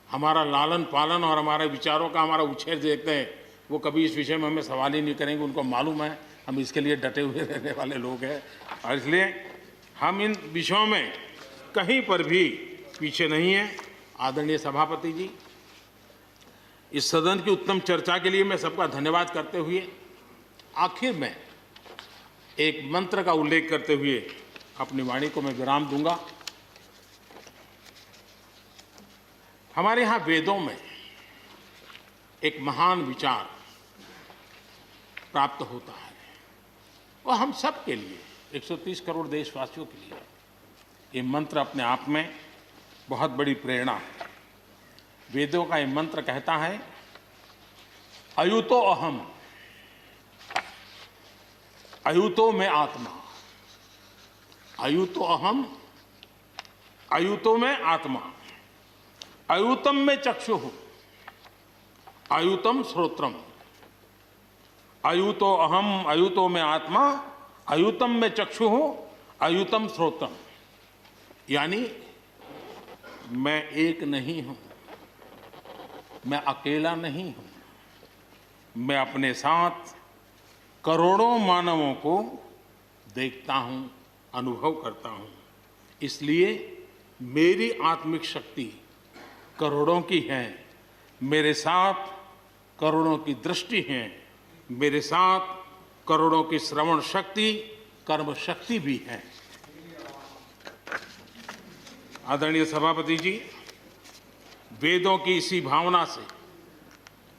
हमारा लालन पालन और हमारे विचारों का हमारा उछेर देखते हैं वो कभी इस विषय में हमें सवाल ही नहीं करेंगे। उनको मालूम है हम इसके लिए डटे हुए रहने वाले लोग हैं और इसलिए हम इन विषयों में कहीं पर भी पीछे नहीं हैं। आदरणीय सभापति जी, इस सदन की उत्तम चर्चा के लिए मैं सबका धन्यवाद करते हुए आखिर में एक मंत्र का उल्लेख करते हुए अपनी वाणी को मैं विराम दूंगा। हमारे यहाँ वेदों में एक महान विचार प्राप्त होता है और हम सब के लिए 130 करोड़ देशवासियों के लिए ये मंत्र अपने आप में बहुत बड़ी प्रेरणा है। वेदों का ये मंत्र कहता है, अयुतो अहम, अयुतो में आत्मा, अयुतो अहम, अयुतो में आत्मा, अयुतम में चक्षुः, अयुतम श्रोत्रम, अयुतो अहम, अयुतो में आत्मा, अयुतम में चक्षुः, अयुतम श्रोत्रम। यानी मैं एक नहीं हूं, मैं अकेला नहीं हूं, मैं अपने साथ करोड़ों मानवों को देखता हूं, अनुभव करता हूं। इसलिए मेरी आत्मिक शक्ति करोड़ों की है, मेरे साथ करोड़ों की दृष्टि है, मेरे साथ करोड़ों की श्रवण शक्ति, कर्म शक्ति भी है। आदरणीय सभापति जी, वेदों की इसी भावना से,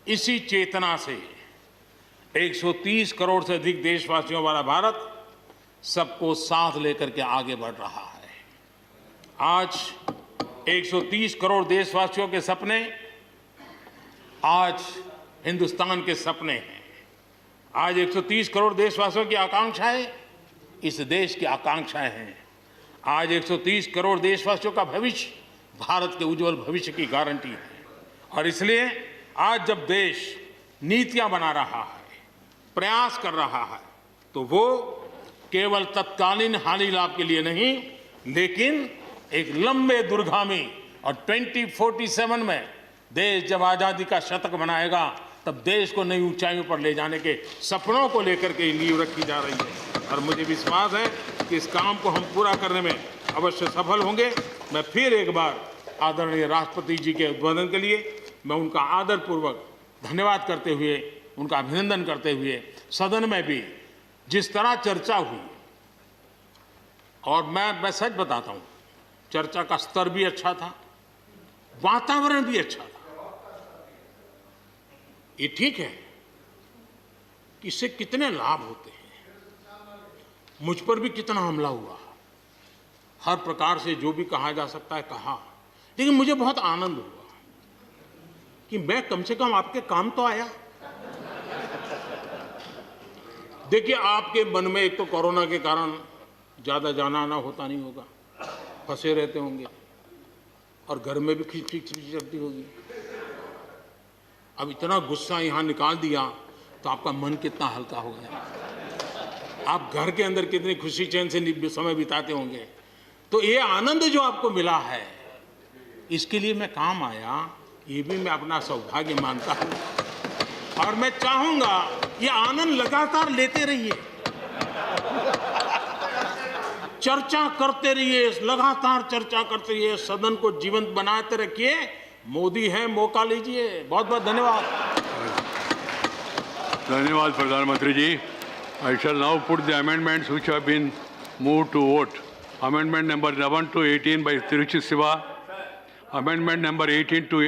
इसी चेतना से 130 करोड़ से अधिक देशवासियों वाला भारत सबको साथ लेकर के आगे बढ़ रहा है। आज 130 करोड़ देशवासियों के सपने आज हिंदुस्तान के सपने हैं। आज 130 करोड़ देशवासियों की आकांक्षाएं इस देश की आकांक्षाएं हैं। आज 130 करोड़ देशवासियों का भविष्य भारत के उज्जवल भविष्य की गारंटी है। और इसलिए आज जब देश नीतियां बना रहा है, प्रयास कर रहा है, तो वो केवल तत्कालीन हानि लाभ के लिए नहीं, लेकिन एक लंबे दूरगामी और 2047 में देश जब आज़ादी का शतक मनाएगा तब देश को नई ऊंचाइयों पर ले जाने के सपनों को लेकर के नींव रखी जा रही है। और मुझे विश्वास है कि इस काम को हम पूरा करने में अवश्य सफल होंगे। मैं फिर एक बार आदरणीय राष्ट्रपति जी के उद्बोधन के लिए मैं उनका आदरपूर्वक धन्यवाद करते हुए, उनका अभिनंदन करते हुए, सदन में भी जिस तरह चर्चा हुई, और मैं सच बताता हूँ, चर्चा का स्तर भी अच्छा था, वातावरण भी अच्छा था। ये ठीक है कि इससे कितने लाभ होते हैं, मुझ पर भी कितना हमला हुआ, हर प्रकार से जो भी कहा जा सकता है कहा, लेकिन मुझे बहुत आनंद हुआ कि मैं कम से कम आपके काम तो आया। देखिए, आपके मन में एक तो कोरोना के कारण ज्यादा जाना आना होता नहीं होगा, फंसे रहते होंगे और घर में भी खिचखिच चलती होगी। अब इतना गुस्सा यहां निकाल दिया तो आपका मन कितना हल्का हो गया, आप घर के अंदर कितनी खुशी चैन से समय बिताते होंगे। तो ये आनंद जो आपको मिला है, इसके लिए मैं काम आया, ये भी मैं अपना सौभाग्य मानता हूं और मैं चाहूंगा ये आनंद लगातार लेते रहिए, चर्चा करते रहिए, लगातार चर्चा करते रहिए, सदन को जीवंत बनाते रखिए। मोदी है, मौका लीजिए। बहुत बहुत धन्यवाद। धन्यवाद प्रधानमंत्री जी। I shall now put the amendments which have been moved to vote. Amendment number 11 to 18 by Tiruchi Siva. Amendment number 18 to